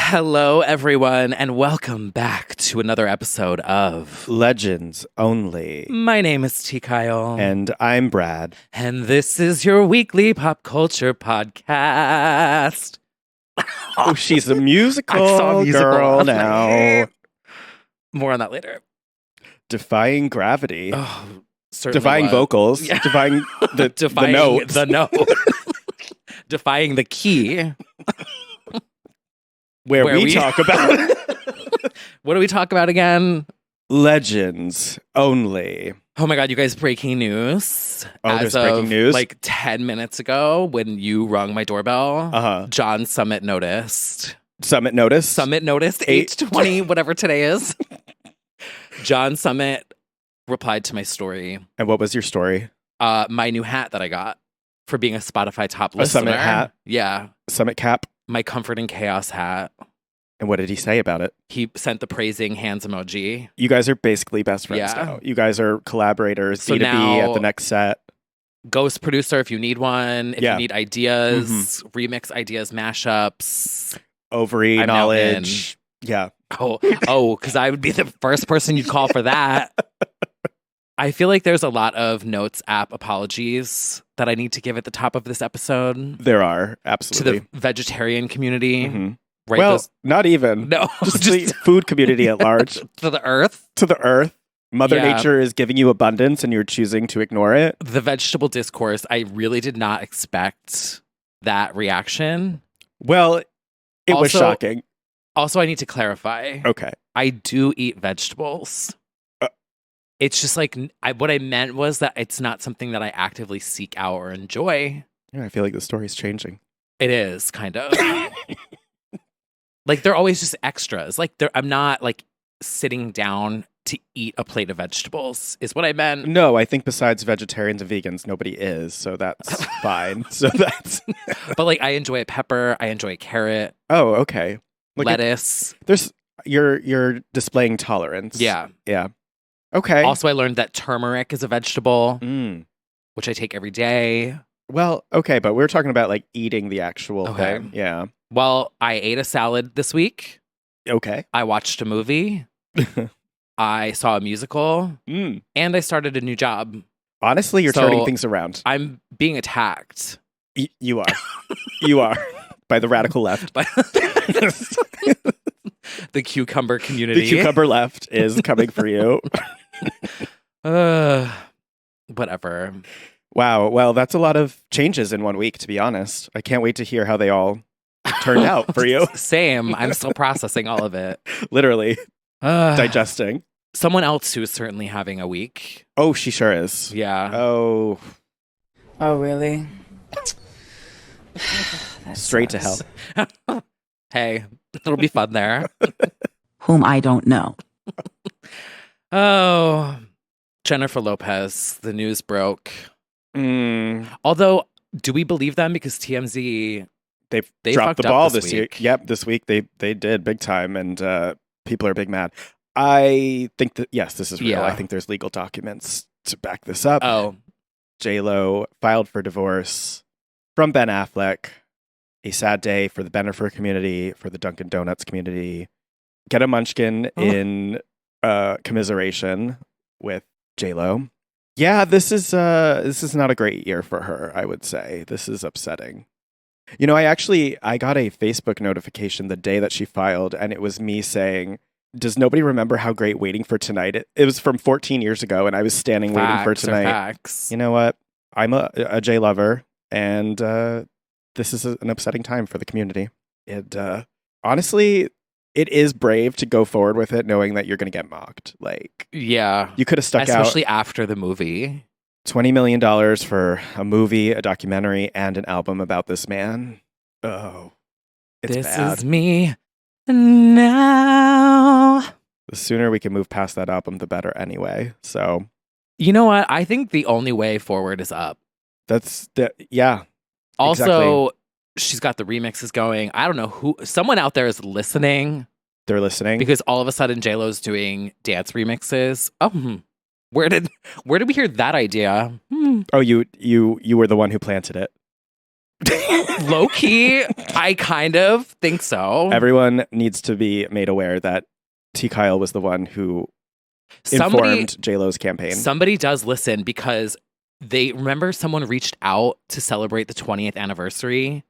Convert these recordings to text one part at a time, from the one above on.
Hello, everyone, and welcome back to another episode of Legends Only. My name is T. Kyle. And I'm Brad. And this is your weekly pop culture podcast. Oh, she's a musical, I saw a musical girl last night. now. More on that later. Defying gravity. Oh, certainly Defying was. vocals. Yeah. Defying the Defying note. the note. Defying the key. where where we we- talk about What do we talk about again? Legends Only. Oh my God, you guys, breaking news. Oh, there's breaking news? Like 10 minutes ago when you rung my doorbell, Uh-huh. John Summit noticed. Summit notice. Summit noticed, 8:20, whatever today is. John Summit replied to my story. And what was your story? My new hat that I got for being a Spotify top A listener. Summit hat? Yeah. Summit cap. My Comfort and Chaos hat. And what did he say about it? He sent the praising hands emoji. You guys are basically best friends Yeah. now. You guys are collaborators, So B2B now- at the next set. Ghost producer if you need one. If Yeah. you need ideas, remix ideas, mashups. Ovary I'm now knowledge. Yeah. Because I would be the first person you'd call for that. I feel like there's a lot of Notes app apologies that I need to give at the top of this episode There are. to Absolutely. the vegetarian community. Mhm. Right? Well, Those- not even. no, Just the food community at large. to the earth. To the earth. Mother Yeah. Nature is giving you abundance and you're choosing to ignore it. The vegetable discourse, I really did not expect that reaction. Well, it was Also- shocking. Also, I need to clarify. Okay. I do eat vegetables. Uh. It's just like what I meant was that it's not something that I actively seek out or enjoy. Yeah, I feel like the story's changing. It is kind of like they're always just extras. Like I'm not like sitting down to eat a plate of vegetables. Is what I meant. No, I think besides vegetarians and vegans, nobody is. So that's fine. So that's. But like I enjoy a pepper. I enjoy a carrot, Oh, okay. Look at- lettuce. there's you're displaying tolerance. Yeah. Yeah. Okay. Also, I learned that turmeric is a vegetable, Mm. which I take every day. Well, okay, but we're talking about like eating the actual Okay. thing. Yeah. Well, I ate a salad this week. Okay. I watched a movie. I saw a musical, Mm. and I started a new job. Honestly, you're So- turning things around. I'm being attacked. You are. You are. By the radical left. By the cucumber community. The cucumber left is coming for you. Whatever. Wow. Well, that's a lot of changes in 1 week, to be honest. I can't wait to hear how they all turned out for you. Same. I'm still processing all of it. Literally Uh, digesting. Someone else who is certainly having a week. Oh, she sure is. Yeah. Oh, Oh, really? That straight to sucks. hell. Hey, it'll be fun there. Whom I don't know. Oh, Jennifer Lopez. The news broke. Mm, Although, do we believe them? Because TMZ. they've They dropped fucked the up ball this this year. week. Yep, this week they did big time, and people are big mad. I think that, yes, this is real. Yeah. I think there's legal documents to back this up. Oh, J-Lo filed for divorce from Ben Affleck. A sad day for the Bennifer community, for the Dunkin' Donuts community. Get a munchkin Oh. in commiseration with J-Lo. Yeah, this is not a great year for her, I would say. This is upsetting. You know, I got a Facebook notification the day that she filed, and it was me saying, does nobody remember how great Waiting for Tonight? It was from 14 years ago, and I was standing Waiting for facts are Tonight. facts. You know what? I'm a J lover, and this is an upsetting time for the community. It honestly, it is brave to go forward with it, knowing that you're going to get mocked. Like Yeah. you could have stuck Especially after the movie. out $20 million for a movie, a documentary, and an album about this man. Oh, it's This bad. is me now. The sooner we can move past that album, the better. Anyway, so You know what? I think the only way forward is up. yeah. Also, she's got the remixes going. I don't know who. Someone out there is listening They're listening. because all of a sudden J-Lo's doing dance remixes. Oh, where did we hear that idea? Oh, you were the one who planted it. Low key, I kind of think so. Everyone needs to be made aware that T. Kyle was the one who informed J-Lo's campaign. Somebody does listen because they remember someone reached out to celebrate the 20th anniversary.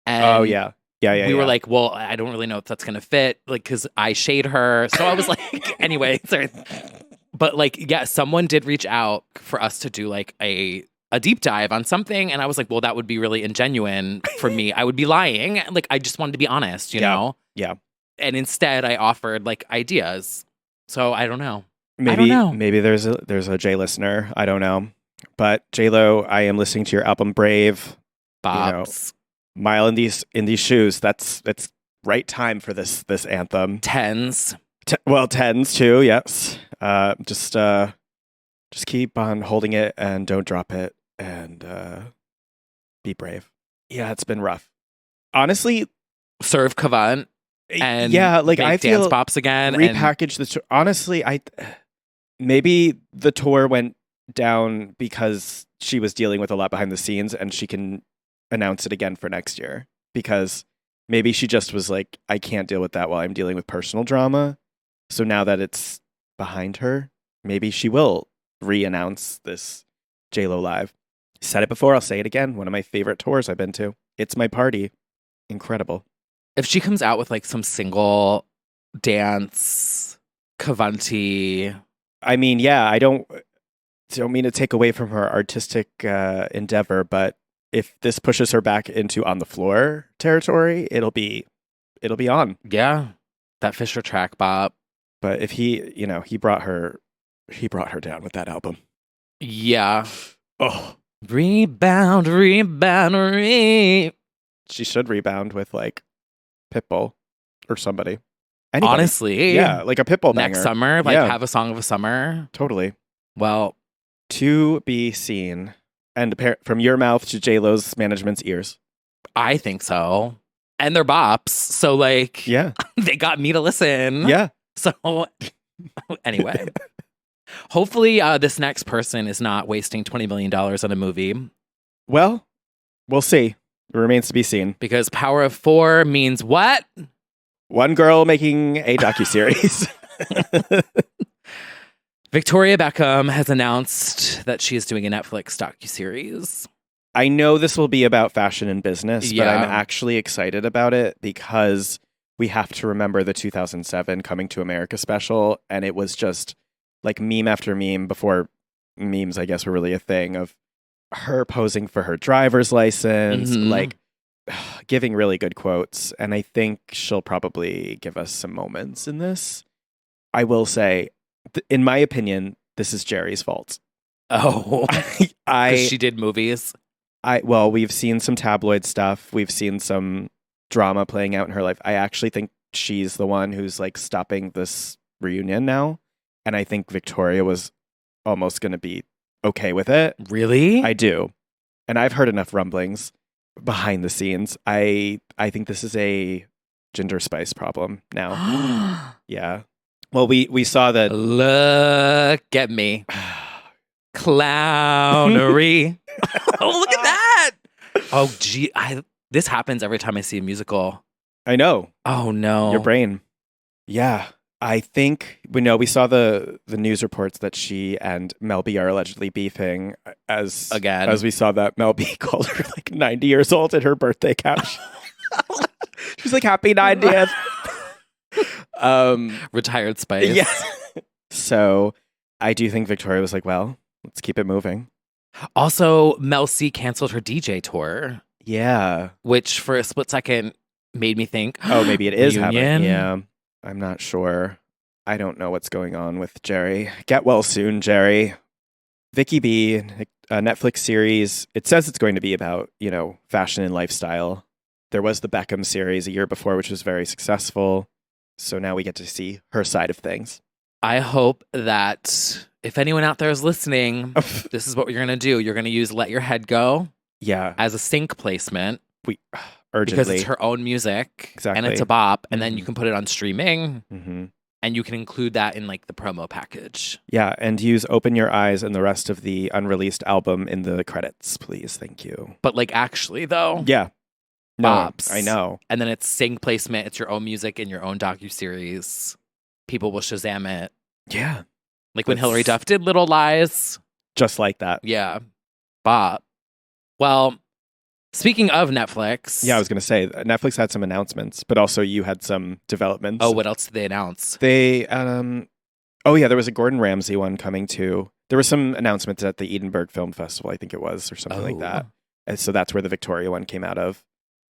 And Oh, yeah. we were like, well, I don't really know if that's going to fit, like, because I shade her. So I was like, anyway, sorry. But like, yeah, someone did reach out for us to do like a deep dive on something. And I was like, well, that would be really ingenuine for me. I would be lying. Like, I just wanted to be honest, you know? Yeah. And instead I offered like ideas. So I don't know. Maybe there's a J listener. I don't know. But J-Lo, I am listening to your album Brave. Bobs. Mile in these shoes. That's right time for this anthem. Tens. Tens too. Yes. Just keep on holding it and don't drop it and be brave. Yeah, it's been rough. Honestly, Serve Cavant and yeah, like I feel dance pops again. Repackage the tour. Honestly, maybe the tour went down because she was dealing with a lot behind the scenes and she can announce it again for next year, because maybe she just was like, I can't deal with that while I'm dealing with personal drama. So now that it's behind her, maybe she will re-announce this J-Lo Live. Said it before, I'll say it again. One of my favorite tours I've been to. It's My Party. Incredible. If she comes out with like some single dance, Cavanti. I mean, yeah, I don't mean to take away from her artistic endeavor, but if this pushes her back into on the floor territory, it'll be on. Yeah. That Fisher track bop. But if he brought her down with that album. Yeah. Oh. Rebound. She should rebound with like Pitbull or somebody. Anybody. Honestly. Yeah, like a Pitbull banger. Next summer, like Yeah. have a song of a summer. Totally. Well, To be seen. And from your mouth to J-Lo's management's ears. I think so. And they're bops. So like, Yeah. they got me to listen. Yeah. So anyway, hopefully this next person is not wasting $20 million on a movie, Well, we'll see. It remains to be seen. because Power of Four means what? One girl making a docuseries. Victoria Beckham has announced that she is doing a Netflix docuseries. I know this will be about fashion and business, but I'm Yeah. actually excited about it because we have to remember the 2007 Coming to America special. And it was just like meme after meme before memes, I guess, were really a thing, of her posing for her driver's license, Mhm. like giving really good quotes. And I think she'll probably give us some moments in this. I will say, in my opinion, this is Jerry's fault. Oh, I because she did movies. Well, we've seen some tabloid stuff. We've seen some drama playing out in her life. I actually think she's the one who's like stopping this reunion now. And I think Victoria was almost going to be okay with it. Really? I do. And I've heard enough rumblings behind the scenes. I think this is a Ginger Spice problem now. Yeah. Well, we saw that. Look at me. Clownery. Oh, look at that. Oh, gee. This happens every time I see a musical. I know. Oh, no. Your brain. Yeah. I think we saw the news reports that she and Mel B are allegedly beefing, as we saw that Mel B called her like 90 years old at her birthday couch. She was like, happy 90th. Retired Spice. Yeah. So I do think Victoria was like, well, let's keep it moving. Also, Mel C canceled her DJ tour, Yeah. which for a split second made me think, Oh, maybe it is reunion? happening. Yeah. I'm not sure. I don't know what's going on with Jerry. Get well soon, Jerry. Vicky B, a Netflix series. It says it's going to be about, fashion and lifestyle. There was the Beckham series a year before, which was very successful. So now we get to see her side of things. I hope that if anyone out there is listening, this is what you're going to do. You're going to use Let Your Head Go Yeah. as a sync placement. Urgently. Because it's her own music. Exactly. And it's a bop. And then Mhm. you can put it on streaming. Mm-hmm. And you can include that in like the promo package. Yeah, and use Open Your Eyes and the rest of the unreleased album in the credits, please. Thank you. But like actually though, Yeah. No, bops. I know. And then it's sync placement. It's your own music in your own docuseries. People will Shazam it. Yeah. Like when That's- Hilary Duff did Little Lies. Just like that. Yeah. Bop. Well, speaking of Netflix. Yeah, I was going to say, Netflix had some announcements, but also you had some developments. Oh, what else did they announce? They, oh yeah, there was a Gordon Ramsay one coming too. There were some announcements at the Edinburgh Film Festival, I think it was, or something like that. And so that's where the Victoria one came out of.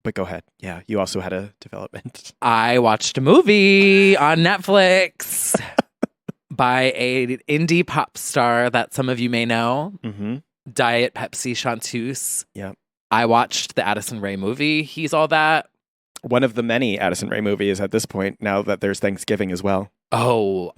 But go ahead. Yeah, you also had a development. I watched a movie on Netflix by an indie pop star that some of you may know, Mm-hmm. Diet Pepsi Chanteuse. Yeah. I watched the Addison Rae movie. He's All That. One of the many Addison Rae movies at this point, now that there's Thanksgiving as well. Oh,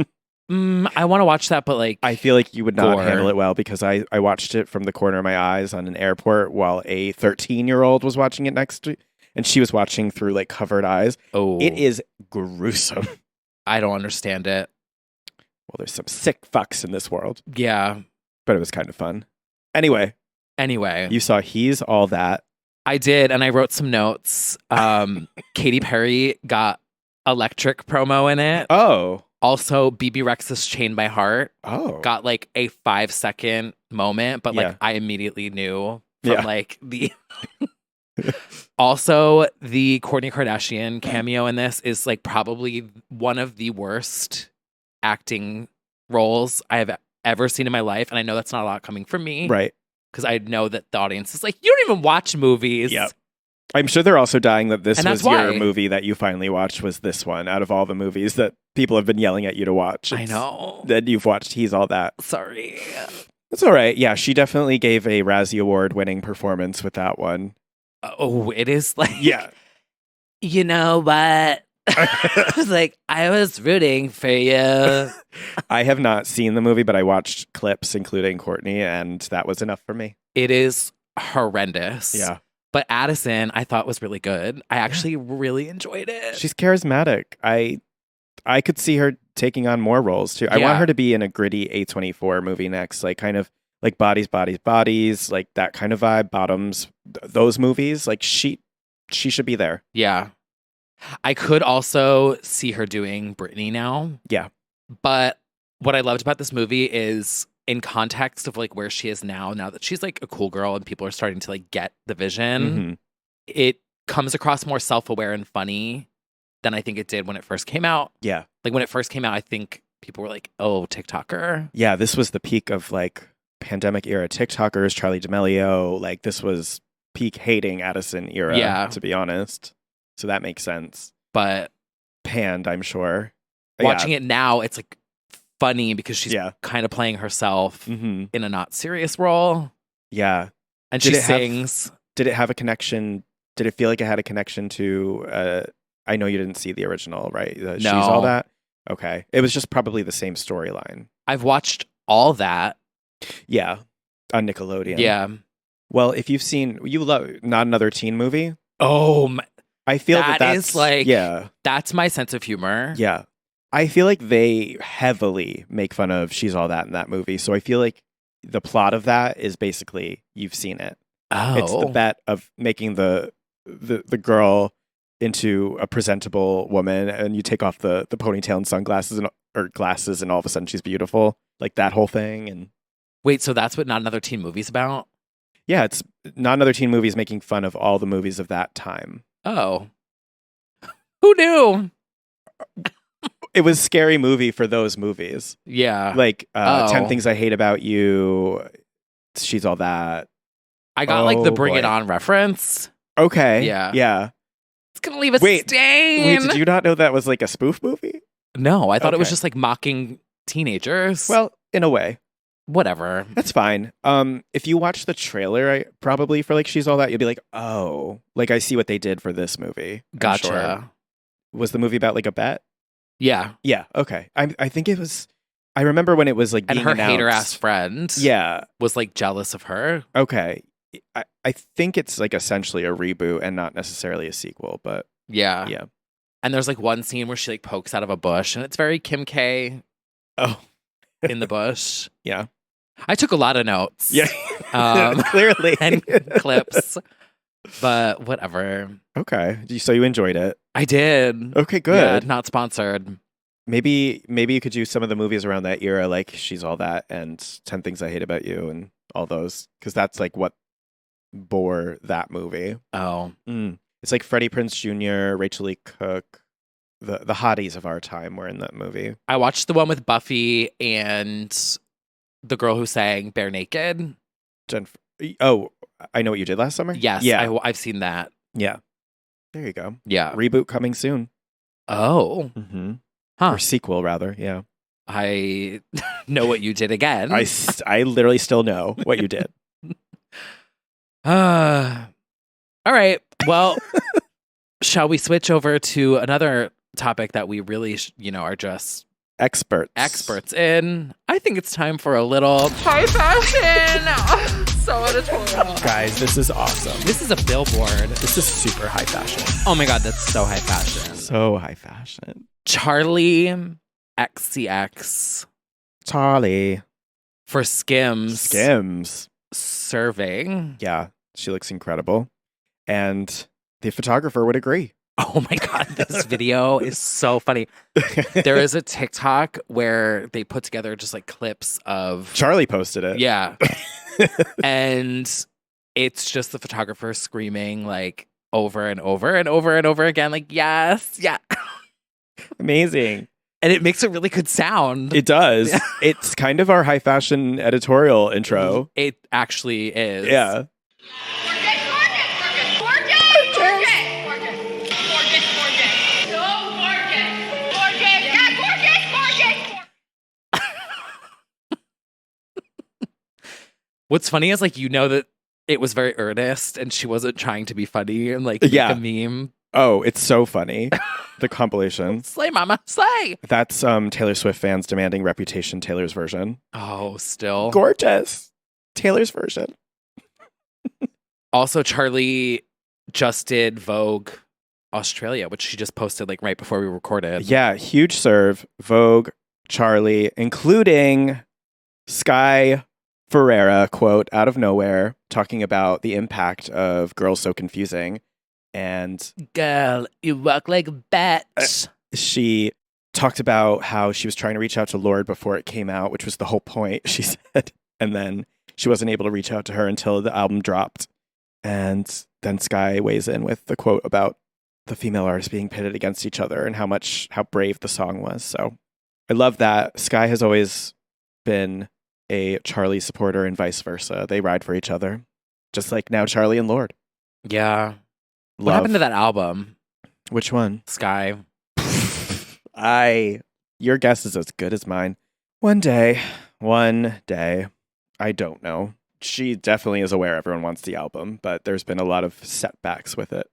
I want to watch that, but like, I feel like you would not Gore. handle it well because I watched it from the corner of my eyes on an airport while a 13-year-old was watching it next to, and she was watching through like covered eyes. oh, It is gruesome. I don't understand it. Well, there's some sick fucks in this world, Yeah. but it was kind of fun. Anyway, Anyway, you saw He's All That. I did, and I wrote some notes. Katy Perry got Electric promo in it. Oh. Also, BB Rex's Chain by Heart Oh. got like a 5-second moment, but like Yeah. I immediately knew from Yeah. like the. Also, the Kourtney Kardashian cameo in this is like probably one of the worst acting roles I have ever seen in my life, and I know that's not a lot coming from me, Right. Because I know that the audience is like, you don't even watch movies. Yep. I'm sure they're also dying that this And was that's your why. movie that you finally watched was this one out of all the movies that people have been yelling at you to watch. I know. Then you've watched He's All That. Sorry. That's all right. Yeah, she definitely gave a Razzie Award winning performance with that one. Oh, it is like, Yeah. you know what? I was like, I was rooting for you. I have not seen the movie, but I watched clips, including Courtney, and that was enough for me. It is horrendous. Yeah. But Addison, I thought was really good. I actually really enjoyed it. She's charismatic. I could see her taking on more roles too. I Yeah. want her to be in a gritty A24 movie next, like kind of like Bodies, like that kind of vibe, Bottoms, those movies. Like she should be there. Yeah. I could also see her doing Britney now. Yeah. But what I loved about this movie is in context of like where she is now that she's like a cool girl and people are starting to like get the vision, Mhm. it comes across more self-aware and funny than I think it did when it first came out. Yeah. Like when it first came out, I think people were like, oh, TikToker. Yeah, this was the peak of like pandemic era TikTokers, Charlie D'Amelio. Like this was peak hating Addison era, Yeah. to be honest. So that makes sense. But Panned, I'm sure. watching it now, it's like funny because she's Yeah. kind of playing herself Hmm. in a not serious role. Yeah. And Did she it have- sings. Did it have a connection? Did it feel like it had a connection to? I know you didn't see the original, right? She's All No. That. Okay, it was just probably the same storyline. I've watched all that. Yeah, on Nickelodeon. Yeah. Well, if you've seen, you love Not Another Teen Movie. Oh, my, I feel That that's is, like- yeah, that's my sense of humor. yeah. I feel like they heavily make fun of She's All That in that movie. So I feel like the plot of that is basically you've seen it. Oh. It's the bet of making the girl into a presentable woman, and you take off the ponytail and sunglasses or glasses, and all of a sudden she's beautiful. Like that whole thing. And Wait, so that's what Not Another Teen Movie's about? yeah, it's Not Another Teen Movie is making fun of all the movies of that time. Oh. Who knew? It was Scary Movie for those movies, Yeah. like 10 Oh. Things I Hate About You. She's All That. I got like the Oh, Bring It boy. On reference. Okay. Yeah. Yeah. It's going to leave a Wait, stain. Wait, did you not know that was like a spoof movie? No, I thought it was Okay. just like mocking teenagers. Well, in a way. whatever. That's fine. If you watch the trailer, probably for like She's All That, you'll be like, oh, like I see what they did for this movie. I'm Gotcha. sure. Was the movie about like a bet? Yeah. Yeah. Okay. I think it was. I remember when it was like And being her announced. hater ass friend Yeah. was like jealous of her. Okay. I think it's like essentially a reboot and not necessarily a sequel, but Yeah. yeah. And there's like one scene where she like pokes out of a bush, and it's very Kim K Oh, in the bush. yeah. I took a lot of notes. Yeah. Clearly. And clips, but whatever. Okay. So you enjoyed it. I did. Okay, good. Yeah, not sponsored. Maybe you could do some of the movies around that era, like She's All That and 10 Things I Hate About You and all those, because that's like what bore that movie. Oh, It's like Freddie Prinze Jr., Rachel Lee Cook, the hotties of our time were in that movie. I watched the one with Buffy and the girl who sang Bare Naked. Oh, I Know What You Did Last Summer? Yes, Yeah. I've seen that. Yeah. There you go. Yeah. Reboot coming soon. Oh, Mm-hmm. Huh. Or sequel, rather. Yeah. I know what you did again. I literally still know what you did. All right. Well, shall we switch over to another topic that we really, are just experts in? I think it's time for a little high fashion. So editorial. Guys, this is awesome. This is a billboard. This is super high fashion. Oh my God, that's so high fashion. So high fashion. Charlie XCX Charlie. for Skims. Serving. Yeah, she looks incredible. And the photographer would agree. Oh my God, this video is so funny. There is a TikTok where they put together just like clips of. Charlie posted it. Yeah. And it's just the photographer screaming like over and over and over and over again, like, yes, yeah. Amazing. And it makes a really good sound. It does. It's kind of our high fashion editorial intro. It actually is. Yeah. What's funny is like that it was very earnest and she wasn't trying to be funny and like make Yeah. a meme. Oh, it's so funny. The compilation. Slay, mama, slay. That's Taylor Swift fans demanding Reputation Taylor's version. Oh, still. Gorgeous. Taylor's version. Also, Charlie just did Vogue Australia, which she just posted like right before we recorded. Yeah, huge serve. Vogue, Charlie, including Sky Ferreira, quote, out of nowhere, talking about the impact of Girls So Confusing. And Girl, you walk like a bitch. She talked about how she was trying to reach out to Lorde before it came out, which was the whole point, she said. And then she wasn't able to reach out to her until the album dropped. And then Sky weighs in with the quote about the female artists being pitted against each other and how brave the song was. So I love that. Sky has always been a Charlie supporter and vice versa. They ride for each other, just like now Charlie and Lorde. Yeah. What Love. happened to that album? Which one? Sky. Your guess is as good as mine. One day, I don't know. She definitely is aware everyone wants the album, but there's been a lot of setbacks with it.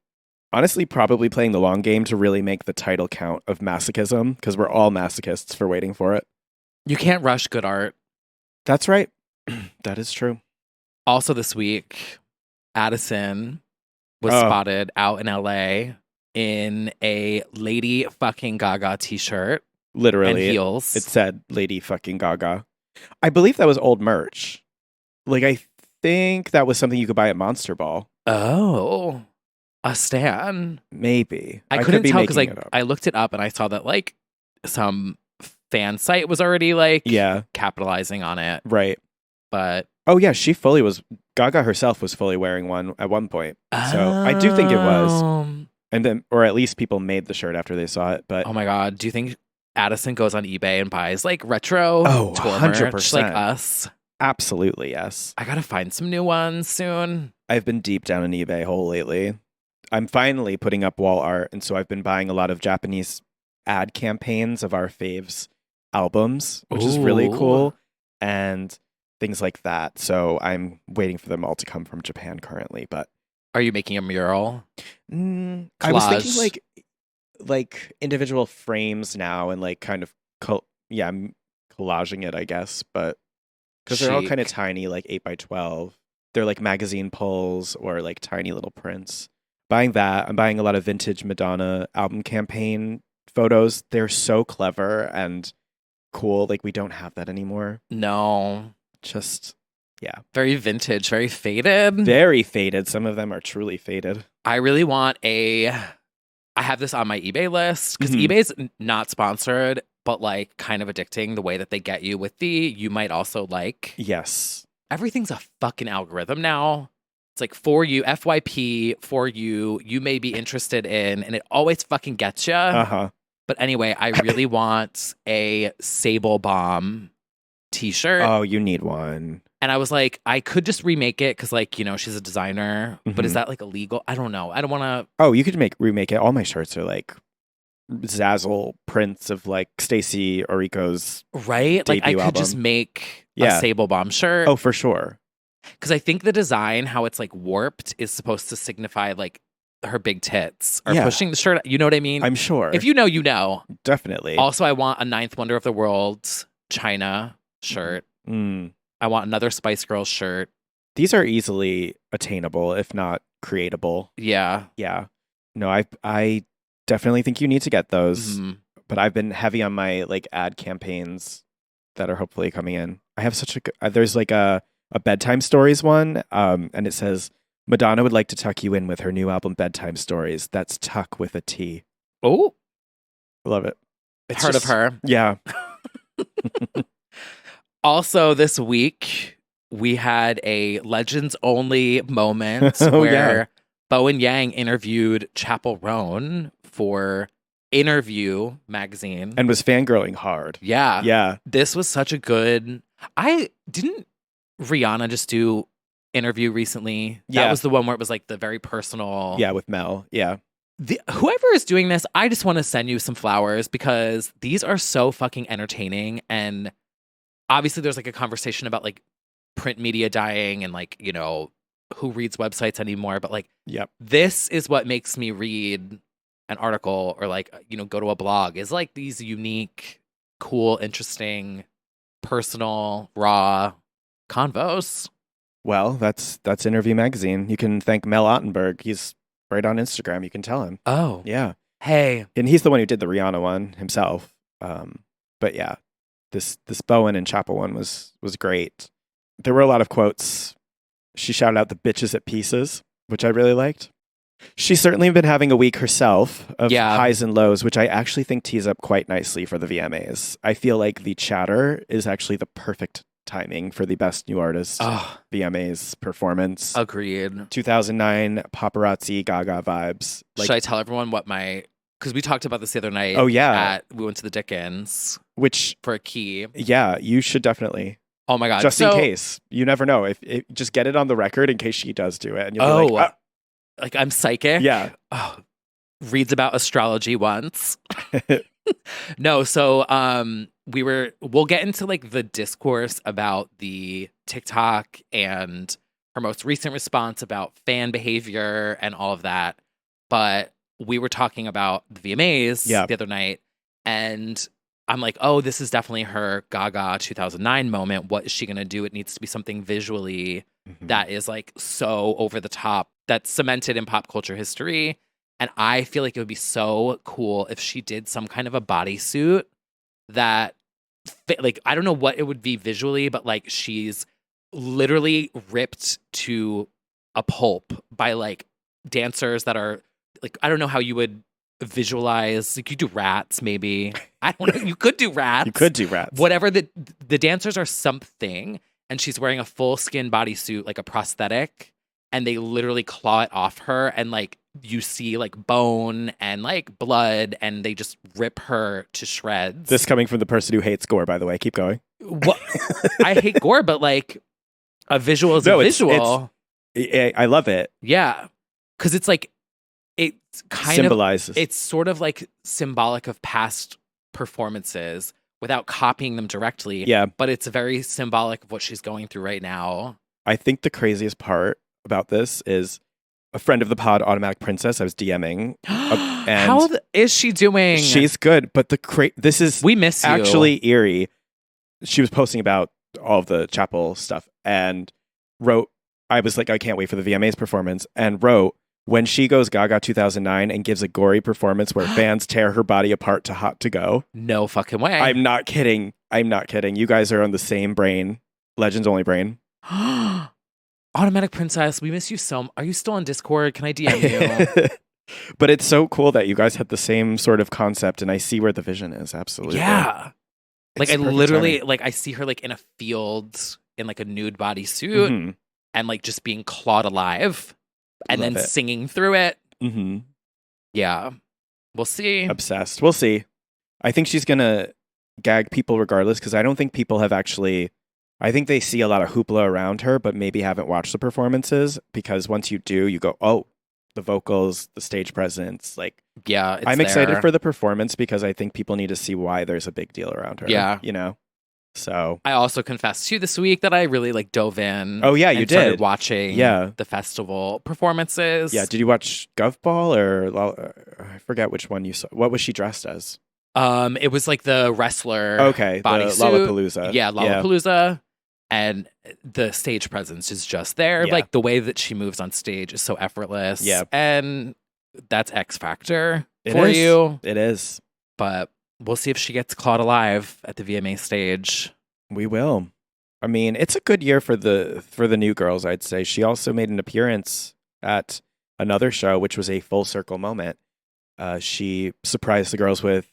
Honestly, probably playing the long game to really make the title count of masochism, because we're all masochists for waiting for it. You can't rush good art. That's right. That is true. Also this week, Addison was Oh. spotted out in LA in a Lady fucking Gaga t-shirt and Literally, heels. it said Lady fucking Gaga. I believe that was old merch. Like, I think that was something you could buy at Monster Ball. Oh, a stan. Maybe. I could couldn't be tell because making like it up. I looked it up and I saw that like some fan site was already like Yeah, capitalizing on it. right. But Oh, yeah, she fully was. Gaga herself was fully wearing one at one point. So I do think it was. And then, or at least people made the shirt after they saw it. But Oh my God. Do you think Addison goes on eBay and buys like retro Oh, tour merch 100%. like us? absolutely, yes. I gotta find some new ones soon. I've been deep down in eBay hole lately. I'm finally putting up wall art. And so I've been buying a lot of Japanese ad campaigns of our faves albums, which is really Ooh. cool. And things like that. So I'm waiting for them all to come from Japan currently. But Are you making a mural? I was thinking Collage. like individual frames now and like kind of I'm collaging it, I guess, but because they're all kind of Chic. tiny, like 8x12. They're like magazine pulls or like tiny little prints. buying that. I'm buying a lot of vintage Madonna album campaign photos. They're so clever and cool. Like, we don't have that anymore. No. Just, yeah. Very vintage, very faded. Very faded. Some of them are truly faded. I really want I have this on my eBay list because Mhm. eBay's not sponsored, but like kind of addicting the way that they get you with you might also like. Yes. Everything's a fucking algorithm now. It's like for you, FYP, for you, you may be interested in, and it always fucking gets you. Uh-huh. But anyway, I really want a Sable Bomb t-shirt. Oh, you need one. And I was like, I could just remake it because, like, she's a designer. But is Mhm. that like illegal? I don't know. I don't want to. Oh, you could remake it. All my shirts are like Zazzle prints of like Stacey Orico's. Right? Like, I Debut could just album. make Yeah. a Sable Bomb shirt. Oh, for sure. Because I think the design, how it's like warped, is supposed to signify like her big tits are Yeah. pushing the shirt. You know what I mean? I'm sure. If you know, you know. Definitely. Also, I want a Ninth Wonder of the World China shirt. Mm. I want another Spice Girls shirt. These are easily attainable, if not creatable. Yeah. Yeah. No, I definitely think you need to get those. Mhm. But I've been heavy on my like ad campaigns that are hopefully coming in. I have such a there's like a bedtime stories one, and it says Madonna would like to tuck you in with her new album Bedtime Stories. That's tuck with a T. Oh, Love it. It's heard just- of her. Yeah. Also, this week, we had a Legends Only moment Oh, where yeah. Bowen Yang interviewed Chappell Roan for Interview magazine. And was fangirling hard. yeah. Yeah. This was such a good. Didn't Rihanna just do Interview recently? That Yeah. was the one where it was like the very personal. Yeah, with Mel. Yeah. Whoever is doing this, I just want to send you some flowers because these are so fucking entertaining. And obviously, there's like a conversation about like print media dying and like, who reads websites anymore. But like, Yep. this is what makes me read an article or like, go to a blog is like these unique, cool, interesting, personal, raw convos. Well, that's Interview Magazine. You can thank Mel Ottenberg. He's right on Instagram. You can tell him. Oh, Yeah. hey. And he's the one who did the Rihanna one himself. But yeah, this Bowen and Chappell one was great. There were a lot of quotes. She shouted out the bitches at pieces, which I really liked. She's certainly been having a week herself of Yeah. highs and lows, which I actually think tees up quite nicely for the VMAs. I feel like the chatter is actually the perfect timing for the Best New Artist Oh, VMAs performance. agreed. 2009 paparazzi Gaga vibes. Should I tell everyone what because we talked about this the other night. Oh, yeah. We went to the Dickens Which, for a key. yeah, you should definitely. Oh my God. Just in So, case. You never know. If just get it on the record in case she does do it. And you'll be like, like I'm psychic. yeah. Oh, reads about astrology once. No, so we'll get into like the discourse about the TikTok and her most recent response about fan behavior and all of that. But we were talking about the VMAs Yeah. the other night, and I'm like, oh, this is definitely her Gaga 2009 moment. What is she gonna do? It needs to be something visually Mhm. that is like so over the top, that's cemented in pop culture history. And I feel like it would be so cool if she did some kind of a bodysuit that fit, like, I don't know what it would be visually, but like she's literally ripped to a pulp by like dancers that are like, I don't know how you would visualize, like you do rats maybe. I don't know. You could do rats. You could do rats. Whatever, the dancers are something, and she's wearing a full skin bodysuit, like a prosthetic, and they literally claw it off her, and like you see like bone and like blood, and they just rip her to shreds. This coming from the person who hates gore, by the way. Keep going. What? I hate gore, but like a visual is No, a it's- visual. I love it. Yeah, because it's like it's kind Symbolizes. of it's sort of like symbolic of past performances without copying them directly. Yeah. but it's very symbolic of what she's going through right now. I think the craziest part about this is a friend of the pod, Automatic Princess, I was DMing. and How is she doing? She's good, but this is We miss you. actually eerie. She was posting about all of the Chappell stuff and wrote, I was like, I can't wait for the VMAs performance, and wrote, when she goes Gaga 2009 and gives a gory performance where fans tear her body apart to Hot to Go. No fucking way. I'm not kidding. I'm not kidding. You guys are on the same brain. Legends only brain. Automatic Princess, we miss you so. Are you still on Discord? Can I DM you? But it's so cool that you guys had the same sort of concept, and I see where the vision is. Absolutely. Yeah. Like, It's I perfect literally, timing. like, I see her, like, in a field in, like, a nude bodysuit Mhm. and, like, just being clawed alive and Love then it. singing through it. Mhm. Yeah. We'll see. Obsessed. We'll see. I think she's going to gag people regardless because I don't think people have actually. I think they see a lot of hoopla around her, but maybe haven't watched the performances because once you do, you go, oh, the vocals, the stage presence. Like, Yeah. It's I'm excited there. for the performance because I think people need to see why there's a big deal around her. Yeah. You know? So, I also confessed to you this week that I really, like, dove in. Oh, yeah, you and started did. watching Yeah. the festival performances. yeah. Did you watch Govball or I forget which one you saw? What was she dressed as? It was, like, the wrestler. Okay. The bodysuit. Lollapalooza. Yeah, Lollapalooza. And the stage presence is just there. Yeah. Like the way that she moves on stage is so effortless. Yeah. And that's X Factor It for is. you. It is. But we'll see if she gets clawed alive at the VMA stage. We will. I mean, it's a good year for the new girls, I'd say. She also made an appearance at another show, which was a full circle moment. She surprised the girls with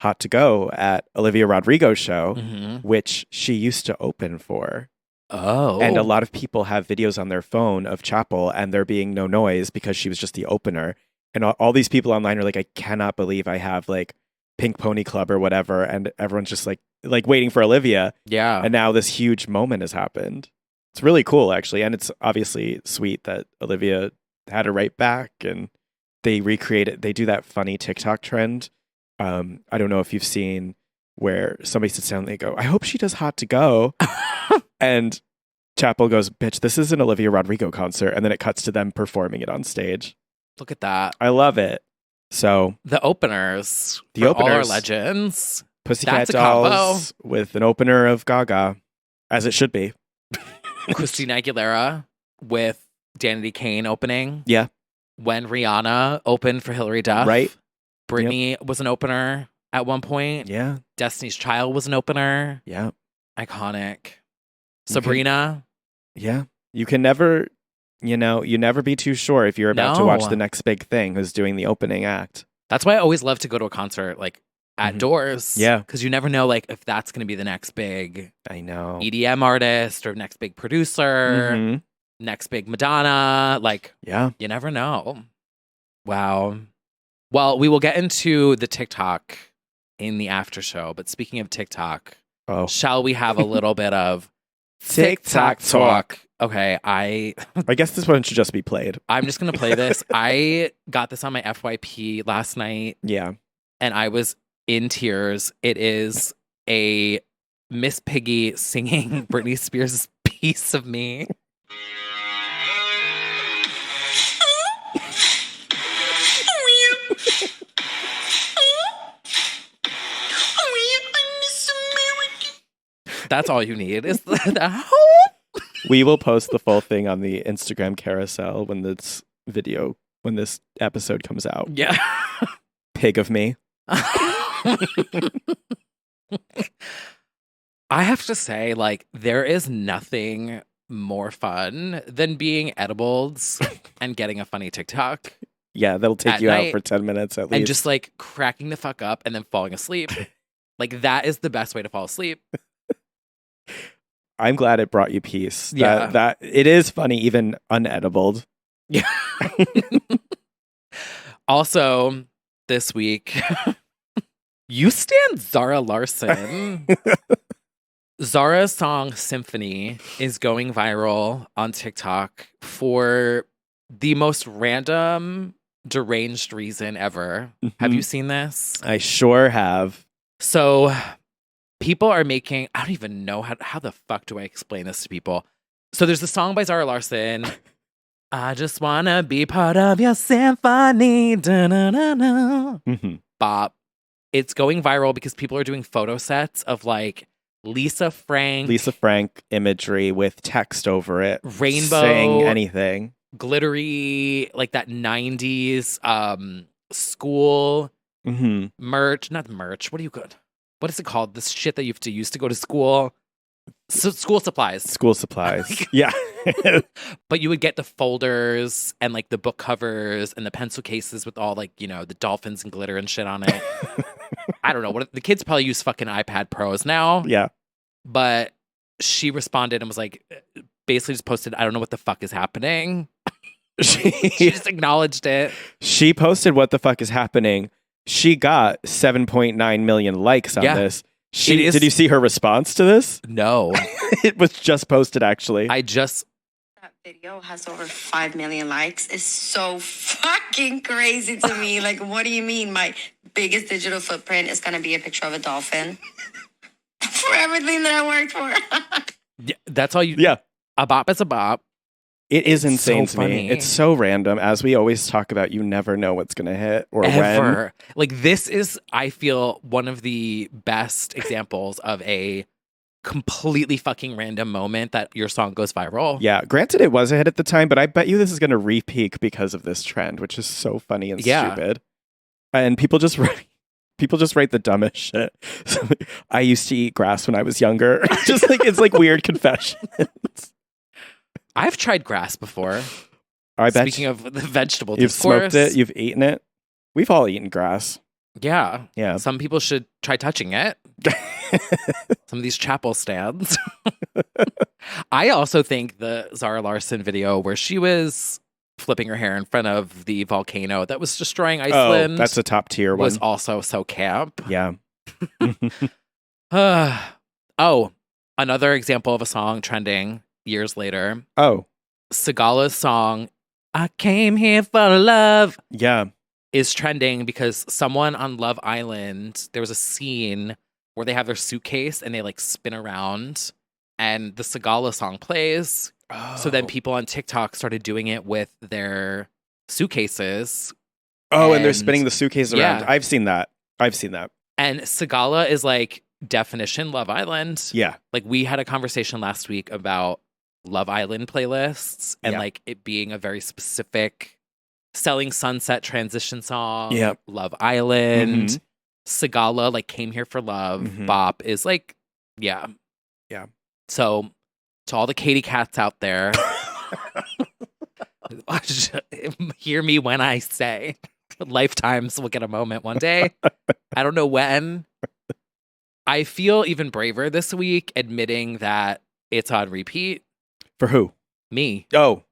Hot to Go at Olivia Rodrigo's show, Mm-hmm. which she used to open for. Oh. And a lot of people have videos on their phone of Chapel and there being no noise because she was just the opener. And all these people online are like, I cannot believe I have like Pink Pony Club or whatever. And everyone's just like waiting for Olivia. Yeah. And now this huge moment has happened. It's really cool, actually. And it's obviously sweet that Olivia had her right back and they recreated, they do that funny TikTok trend. I don't know if you've seen where somebody sits down and they go, I hope she does Hot to Go. And Chapel goes, bitch, this is an Olivia Rodrigo concert. And then it cuts to them performing it on stage. Look at that. I love it. So The openers. The for all our openers. legends. Pussycat That's a combo. Dolls with an opener of Gaga, as it should be. Christina Aguilera with Danity Kane opening. Yeah. When Rihanna opened for Hilary Duff. Right. Britney was an opener at one point. Yeah. Destiny's Child was an opener. Yeah. Iconic. You Sabrina. Yeah. You can never, you never be too sure if you're about to watch No. the next big thing who's doing the opening act. That's why I always love to go to a concert like at Mhm. doors. Yeah. Because you never know like if that's going to be the next big I know. EDM artist or next big producer, Mhm. next big Madonna. Like Yeah. you never know. Wow. Well, we will get into the TikTok in the after show. But speaking of TikTok, Oh, shall we have a little bit of TikTok talk. Okay, I guess this one should just be played. I'm just gonna play this. I got this on my FYP last night Yeah. and I was in tears. It is a Miss Piggy singing Britney Spears' Piece of Me. That's all you need is that. We will post the full thing on the Instagram carousel when this episode comes out. Yeah. Pig of me. I have to say, like, there is nothing more fun than being edibles and getting a funny TikTok Yeah, that'll take At you out night, for 10 minutes at least. and just like cracking the fuck up and then falling asleep. Like, that is the best way to fall asleep. I'm glad it brought you peace. Yeah. That it is funny, even unedibled. Yeah. Also, this week, you stand Zara Larson. Zara's song Symphony is going viral on TikTok for the most random, deranged reason ever. Have Mhm. you seen this? I sure have. So, people are making, I don't even know how the fuck do I explain this to people? So, there's a song by Zara Larson. I just wanna be part of your symphony. Da-na-na-na. Mhm. Bop. It's going viral because people are doing photo sets of like Lisa Frank, Lisa Frank imagery with text over it. Rainbow. Saying anything. glittery, like that 90s school Mm-hmm. merch. Not merch. What is it called? This shit that you have to use to go to school. So, school supplies. School supplies. Yeah. But you would get the folders and like the book covers and the pencil cases with all like, the dolphins and glitter and shit on it. I don't know. What the kids probably use fucking iPad Pros now. Yeah. But she responded and was like, basically just posted, I don't know what the fuck is happening. She just acknowledged it. She posted what the fuck is happening. She got 7.9 million likes on Yeah. this. It is- Did you see her response to this? No. It was just posted, actually. That video has over 5 million likes. It's so fucking crazy to me. Like, what do you mean my biggest digital footprint is going to be a picture of a dolphin? For everything that I worked for. Yeah, that's all you. Yeah. A bop is a bop. It is insane so to me. funny. It's so random. As we always talk about, you never know what's going to hit or when. Ever. Like, this is, I feel, one of the best examples of a completely fucking random moment that your song goes viral. Yeah. Granted, it was a hit at the time, but I bet you this is going to re-peak because of this trend, which is so funny and Yeah. stupid. And people just write the dumbest shit. So, I used to eat grass when I was younger. Just like, it's like weird confessions. I've tried grass before. I bet Speaking of the vegetable you've discourse. smoked it, you've eaten it. We've all eaten grass. Yeah. Yeah. Some people should try touching it. Some of these chapel stands. I also think the Zara Larsson video where she was flipping her hair in front of the volcano that was destroying Iceland Oh, that's a top tier one. was also so camp. Yeah. Oh, another example of a song trending years later. Oh, Sigala's song, I Came Here for Love, yeah. is trending because someone on Love Island, there was a scene where they have their suitcase and they like spin around and the Sigala song plays. So then people on TikTok started doing it with their suitcases. Oh, and they're and- spinning the suitcase around. Yeah. I've seen that. And Sigala is like definition Love Island. Yeah. Like we had a conversation last week about Love Island playlists and Yeah. like it being a very specific Selling Sunset transition song. Yep. Love Island. Mhm. Sigala like Came Here for Love. Mhm. Bop is like, yeah. Yeah. So to all the Katy Cats out there, hear me when I say lifetimes will get a moment one day. I don't know when. I feel even braver this week admitting that it's on repeat. For who? Me. Oh.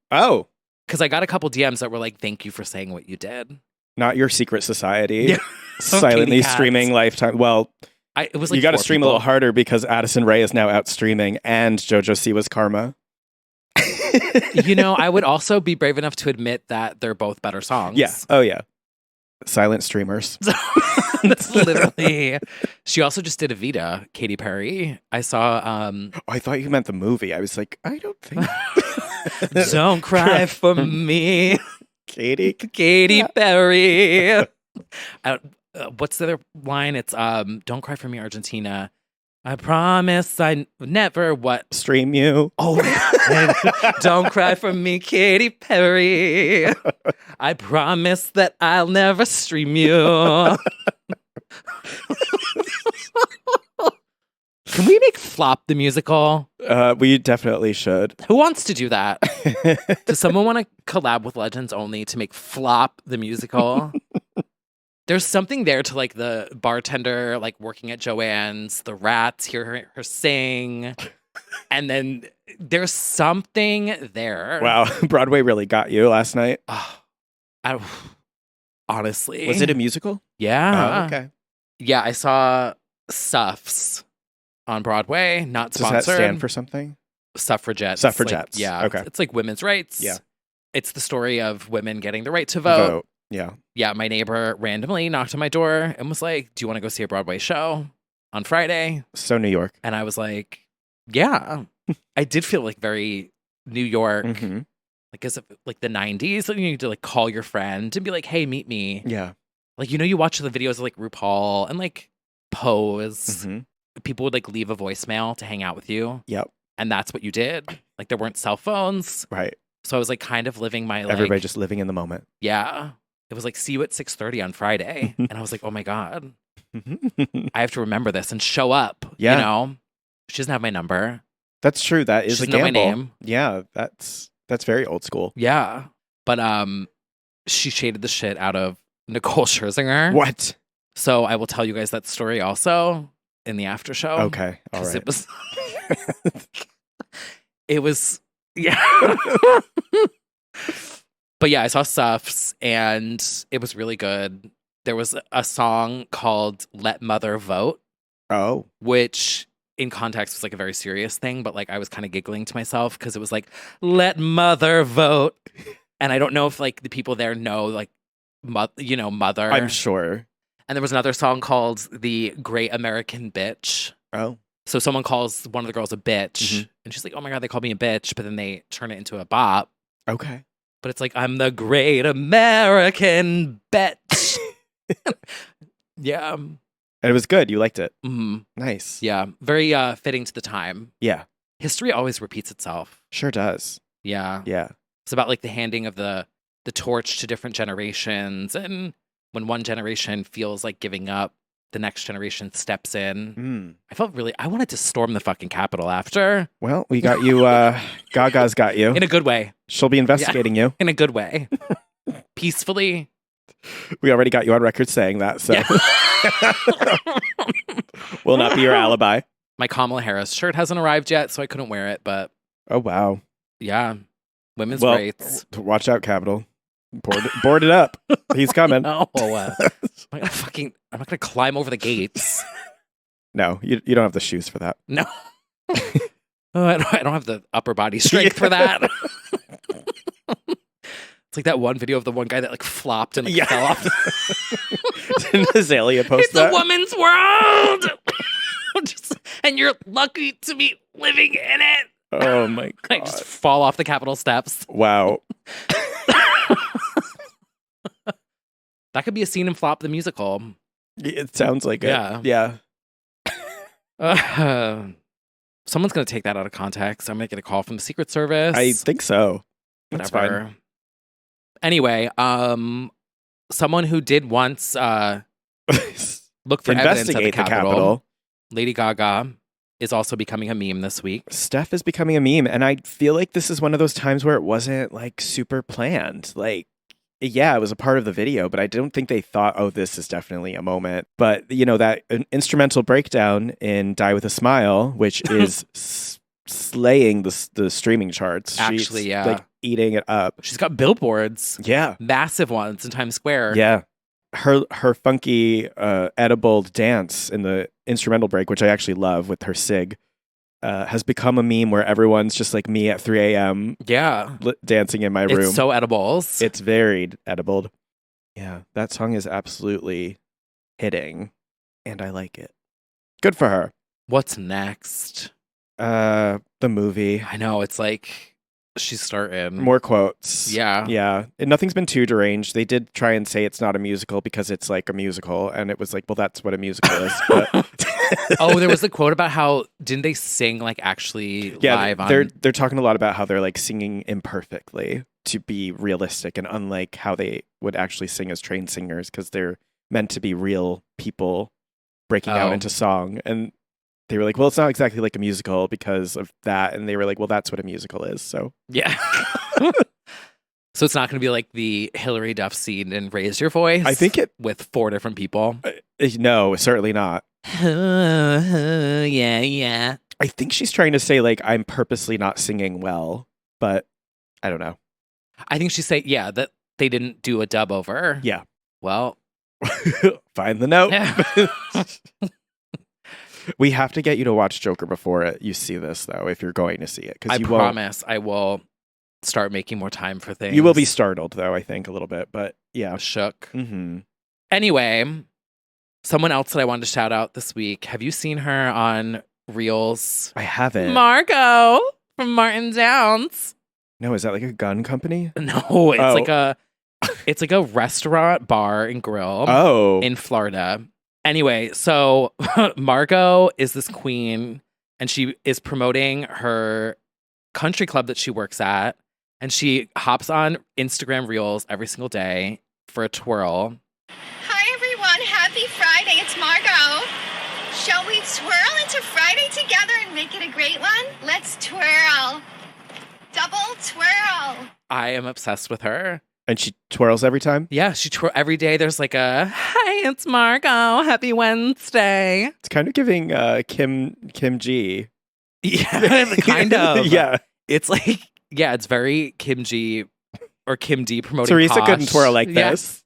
Because I got a couple DMs that were like, thank you for saying what you did. Not your secret society. Yeah. Silently Katy Cats. streaming Lifetime. Well, It was like you got to 4 stream a people. little harder because Addison Rae is now out streaming and JoJo Siwa's Karma. I would also be brave enough to admit that they're both better songs. Yeah. Oh, yeah. Silent streamers. That's literally. She also just did Evita, Katy Perry. I saw Oh, I thought you meant the movie. I was like, I don't think. Don't Cry for Me, Katy. Katy Perry. What's the other line? It's Don't Cry for Me, Argentina. I promise I never what? Stream you. Oh, don't cry for me, Katy Perry. I promise that I'll never stream you. Can we make Flop the musical? We definitely should. Who wants to do that? Does someone want to collab with Legends Only to make Flop the musical? There's something there to like the bartender, like working at Joanne's, the rats hear her sing. And then there's something there. Wow. Broadway really got you last night. Honestly. Was it a musical? Yeah. Oh, okay. Yeah, I saw Suffs on Broadway, not Does sponsored. that stand for something? Suffragettes. Suffragettes. Yeah. Okay. It's like women's rights. Yeah. It's the story of women getting the right to vote. Yeah. Yeah, my neighbor randomly knocked on my door and was like, do you want to go see a Broadway show on Friday? So New York. And I was like, yeah. I did feel like very New York, Mhm. like as if, like the 90s. Like you need to like call your friend and be like, hey, meet me. Yeah. Like, you watch the videos of like RuPaul and like Pose. Mhm. People would like leave a voicemail to hang out with you. Yep. And that's what you did. Like there weren't cell phones. Right. So I was like kind of living my like, Everybody just living in the moment. yeah. It was like, see you at 6:30 on Friday. And I was like, oh my God, I have to remember this and show up. Yeah. You know, she doesn't have my number. That's true. That is She a doesn't know my gamble. name. Yeah, that's very old school. Yeah. But she shaded the shit out of Nicole Scherzinger. What? So I will tell you guys that story also in the after show. Okay. All 'Cause right. it was it was yeah. But yeah, I saw Suffs and it was really good. There was a song called Let Mother Vote, Oh. which in context was like a very serious thing, but like I was kind of giggling to myself because it was like, let mother vote. And I don't know if like the people there know like mother. I'm sure. And there was another song called The Great American Bitch. Oh. So someone calls one of the girls a bitch, Mhm. and she's like, oh my God, they called me a bitch, but then they turn it into a bop. Okay. But it's like, I'm the great American bitch. Yeah. And it was good. You liked it. Mhm. Nice. Yeah. Very fitting to the time. Yeah. History always repeats itself. Sure does. Yeah. Yeah. It's about like the handing of the torch to different generations. And when one generation feels like giving up, the next generation steps in. Mm. I wanted to storm the fucking Capitol after. Well, we got you. Gaga's got you. In a good way. She'll be investigating you. In a good way. Peacefully. We already got you on record saying that, so will not be your alibi. My Kamala Harris shirt hasn't arrived yet, so I couldn't wear it. But Oh wow. yeah, women's Well, rights. watch out, Capital. Board it up. He's coming. No, I'm not gonna climb over the gates. No, you don't have the shoes for that. No. Oh, I don't have the upper body strength for that. It's like that one video of the one guy that like flopped and like, fell off. Didn't Azalea post It's that? a woman's world. And you're lucky to be living in it. Oh my I god. just fall off the Capitol steps. Wow. That could be a scene in Flop the Musical. It sounds like it. Yeah. Yeah. Someone's going to take that out of context. I'm going to get a call from the Secret Service. I think so. That's Whatever. fine. Anyway, someone who did once look for evidence at the Investigate the Capitol, Capitol. Lady Gaga, is also becoming a meme this week. Steph is becoming a meme, and I feel like this is one of those times where it wasn't like super planned. Like, yeah, it was a part of the video, but I don't think they thought, oh, this is definitely a moment. But you know, that instrumental breakdown in "Die with a Smile," which is slaying the streaming charts. Actually, She's, yeah. like eating it up. She's got billboards, Yeah, massive ones in Times Square. yeah. Her funky edible dance in the instrumental break, which I actually love with her sig, has become a meme where everyone's just like me at 3 a.m. Yeah. Dancing in my room. It's so edibles. It's very edible. Yeah, that song is absolutely hitting, and I like it. Good for her. What's next? The movie. I know, it's like she's starting. More quotes. Yeah. Yeah. And nothing's been too deranged. They did try and say it's not a musical because it's like a musical, and it was like, well, that's what a musical is. But Oh, there was a quote about how didn't they sing like actually live on they're talking a lot about how they're like singing imperfectly to be realistic and unlike how they would actually sing as trained singers because they're meant to be real people breaking out Oh. into song. And they were like, well, it's not exactly like a musical because of that. And they were like, well, that's what a musical is. So Yeah. So it's not going to be like the Hillary Duff scene in Raise Your Voice. I think it. with 4 different people. No, certainly not. Yeah. I think she's trying to say like I'm purposely not singing well, but I don't know. I think she said, yeah, that they didn't do a dub over. Yeah. Well, Find the note. yeah. We have to get you to watch Joker before you see this, though, if you're going to see it. I you promise I will start making more time for things. You will be startled, though, I think, a little bit. But yeah. shook. Mm-hmm. Anyway, someone else that I wanted to shout out this week. Have you seen her on Reels? I haven't. Margot from Martin Downs. No, is that like a gun company? No, it's Oh. it's like a restaurant, bar, and grill Oh. in Florida. Anyway, so Margot is this queen, and she is promoting her country club that she works at, And she hops on Instagram Reels every single day for a twirl. Hi everyone, happy Friday, it's Margot. Shall we twirl into Friday together and make it a great one? Let's twirl. Double twirl. I am obsessed with her. And she twirls every time. Yeah, she twirl every day. There's like a, hi, it's Margot. Happy Wednesday. It's kind of giving Kim G. Yeah, kind of. Yeah. It's like, yeah, it's very Kim G or Kim D promoting Teresa Posh. couldn't twirl like Yeah. this.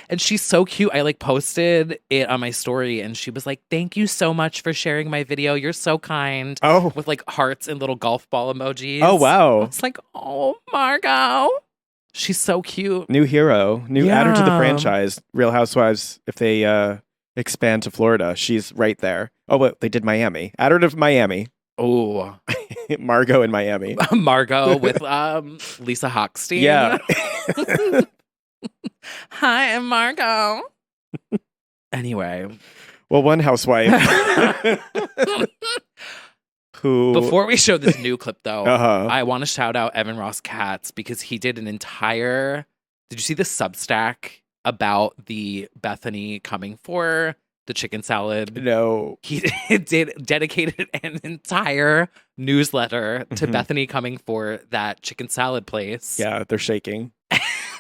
And she's so cute. I like posted it on my story and she was like, thank you so much for sharing my video. You're so kind. Oh. With like hearts and little golf ball emojis. Oh, wow. It's like, oh, Margot. She's so cute. New hero. Add her to the Yeah. franchise. Real Housewives, if they expand to Florida, she's right there. Oh, but they did Miami. Add her to Miami. Oh, Margot in Miami. Margot with Lisa Hochstein. Yeah. Hi, I'm Margot. Anyway, Well, one housewife who before we show this new clip, though, Uh-huh. I want to shout out Evan Ross Katz because he did an entire. Did you see the Substack about the Bethany coming for the chicken salad? No. He dedicated an entire newsletter to Mhm. Bethany coming for that chicken salad place. Yeah, they're shaking.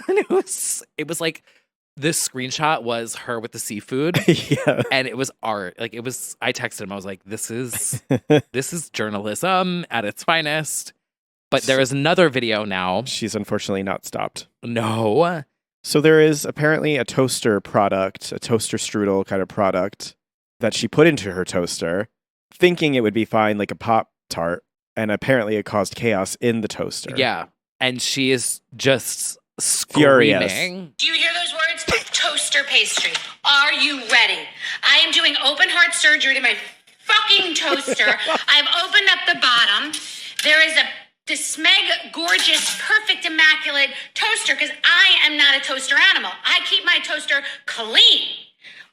And it was like this screenshot was her with the seafood Yeah. and it was art. Like it was I texted him. I was like, this is journalism at its finest. But there is another video now. She's unfortunately not stopped. No. So there is apparently a toaster product, a toaster strudel kind of product that she put into her toaster, thinking it would be fine, like a Pop-Tart, and apparently it caused chaos in the toaster. Yeah. And she is just Furious. screaming. Do you hear those words? Toaster pastry. Are you ready? I am doing open heart surgery to my fucking toaster. I've opened up the bottom. There is this Smeg gorgeous, perfect, immaculate toaster because I am not a toaster animal. I keep my toaster clean.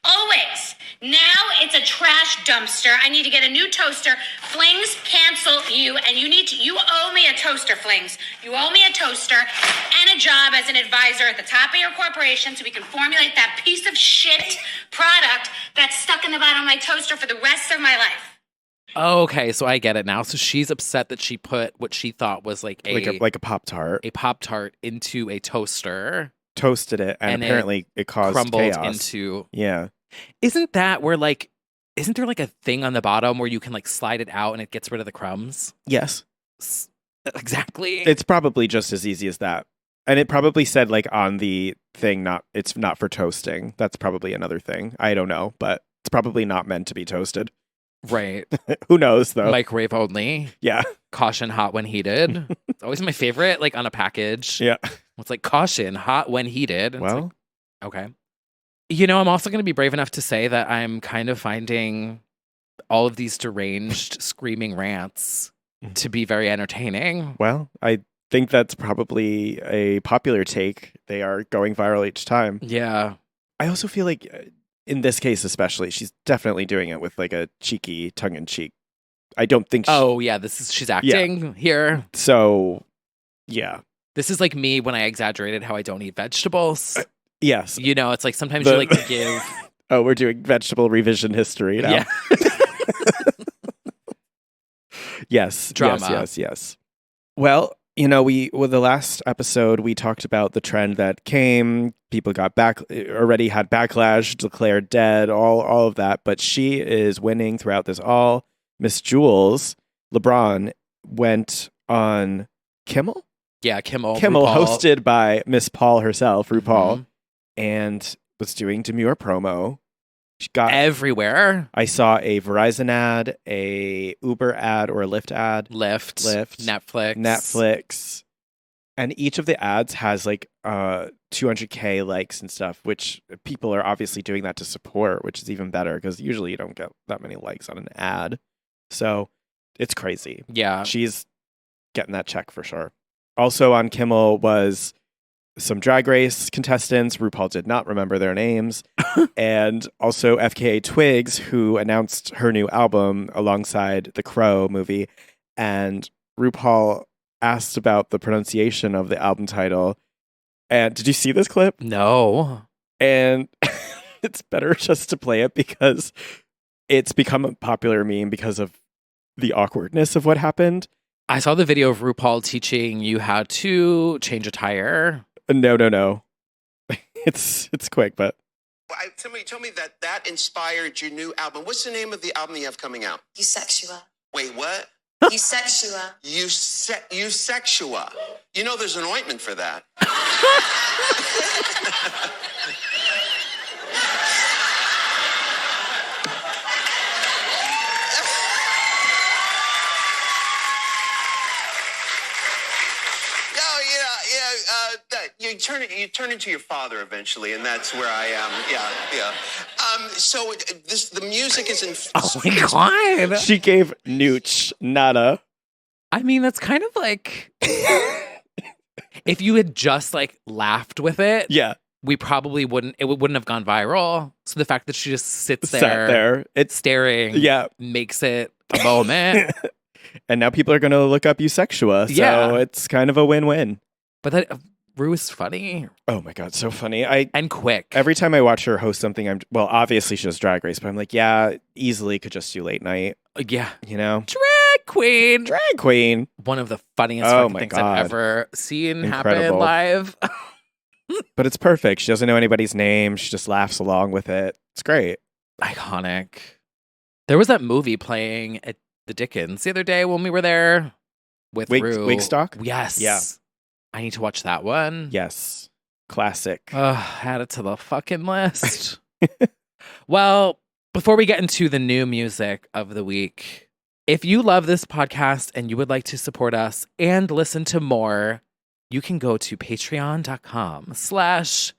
Always. Now it's a trash dumpster. I need to get a new toaster. Flings, cancel you. And you owe me a toaster, Flings. You owe me a toaster and a job as an advisor at the top of your corporation so we can formulate that piece of shit product that's stuck in the bottom of my toaster for the rest of my life. Okay, so I get it now. So she's upset that she put what she thought was like Like a Pop-Tart. a Pop-Tart into a toaster. Toasted it, and And it apparently it caused Crumbled chaos. into. Yeah. Isn't that where like? Isn't there like a thing on the bottom where you can like slide it out and it gets rid of the crumbs? Yes. Exactly. It's probably just as easy as that. And it probably said like on the thing, it's not for toasting. That's probably another thing. I don't know, but it's probably not meant to be toasted. right. Who knows though? Microwave only. Yeah. Caution: hot when heated. It's always my favorite. Like on a package. Yeah. It's like caution: hot when heated. It's Well, like, okay. You know, I'm also going to be brave enough to say that I'm kind of finding all of these deranged screaming rants to be very entertaining. I think that's probably a popular take. They are going viral each time. Yeah. I also feel like in this case especially, she's definitely doing it with like a cheeky tongue-in-cheek. I don't think Oh, yeah. She's acting here. so. Yeah. This is like me when I exaggerated how I don't eat vegetables. Yes. You know, it's like sometimes The- you like to give. Oh, we're doing vegetable revision history now. Yeah. Yes. Drama. Yes. Well, you know, with the last episode, we talked about the trend that came. People already had backlash, declared dead, all of that. But she is winning throughout this all. Miss Jules LeBron went on Kimmel? Yeah, Kimmel. RuPaul, RuPaul. hosted by Miss Paul herself, RuPaul, Mhm. and was doing demure promo. She got Everywhere. I saw a Verizon ad, a Uber ad or a Lyft ad, Lyft. Netflix. Netflix, and each of the ads has like 200K likes and stuff, which people are obviously doing that to support, which is even better because usually you don't get that many likes on an ad. So it's crazy. Yeah. She's getting that check for sure. Also on Kimmel was some Drag Race contestants. RuPaul did not remember their names. And also FKA Twigs, who announced her new album alongside the Crow movie. And RuPaul asked about the pronunciation of the album title. And did you see this clip? No. And it's better just to play it because it's become a popular meme because of the awkwardness of what happened. I saw the video of RuPaul teaching you how to change a tire. No. It's quick, but Somebody told me that inspired your new album. What's the name of the album you have coming out? Eusexua. Wait, what? Eusexua. Eusexua. You know there's an ointment for that. You turn into your father eventually, and that's where I am. Yeah. So the music is in. Oh my God. she gave Nooch nada. I mean, that's kind of like if you had just like laughed with it, Yeah, we probably wouldn't have gone viral. So the fact that she just sits sat there, there. It's staring, yeah, makes it a moment. and now people are going to look up Eusexua. So Yeah. it's kind of a win-win. But that Rue is funny Oh my God, so funny. and quick. Every time I watch her host something, obviously she does Drag Race, but I'm like, yeah, easily could just do late night, Yeah. you know? Drag queen. Drag queen. One of the funniest Oh fucking my things God. I've ever seen happen Incredible. live. But it's perfect. She doesn't know anybody's name. She just laughs along with it. It's great. Iconic. There was that movie playing at the Dickens the other day when we were there with Rue. Wigstock? Yes. Yeah. I need to watch that one. Yes. Classic. Add it to the fucking list. Well, before we get into the new music of the week, if you love this podcast and you would like to support us and listen to more, you can go to patreon.com/legends.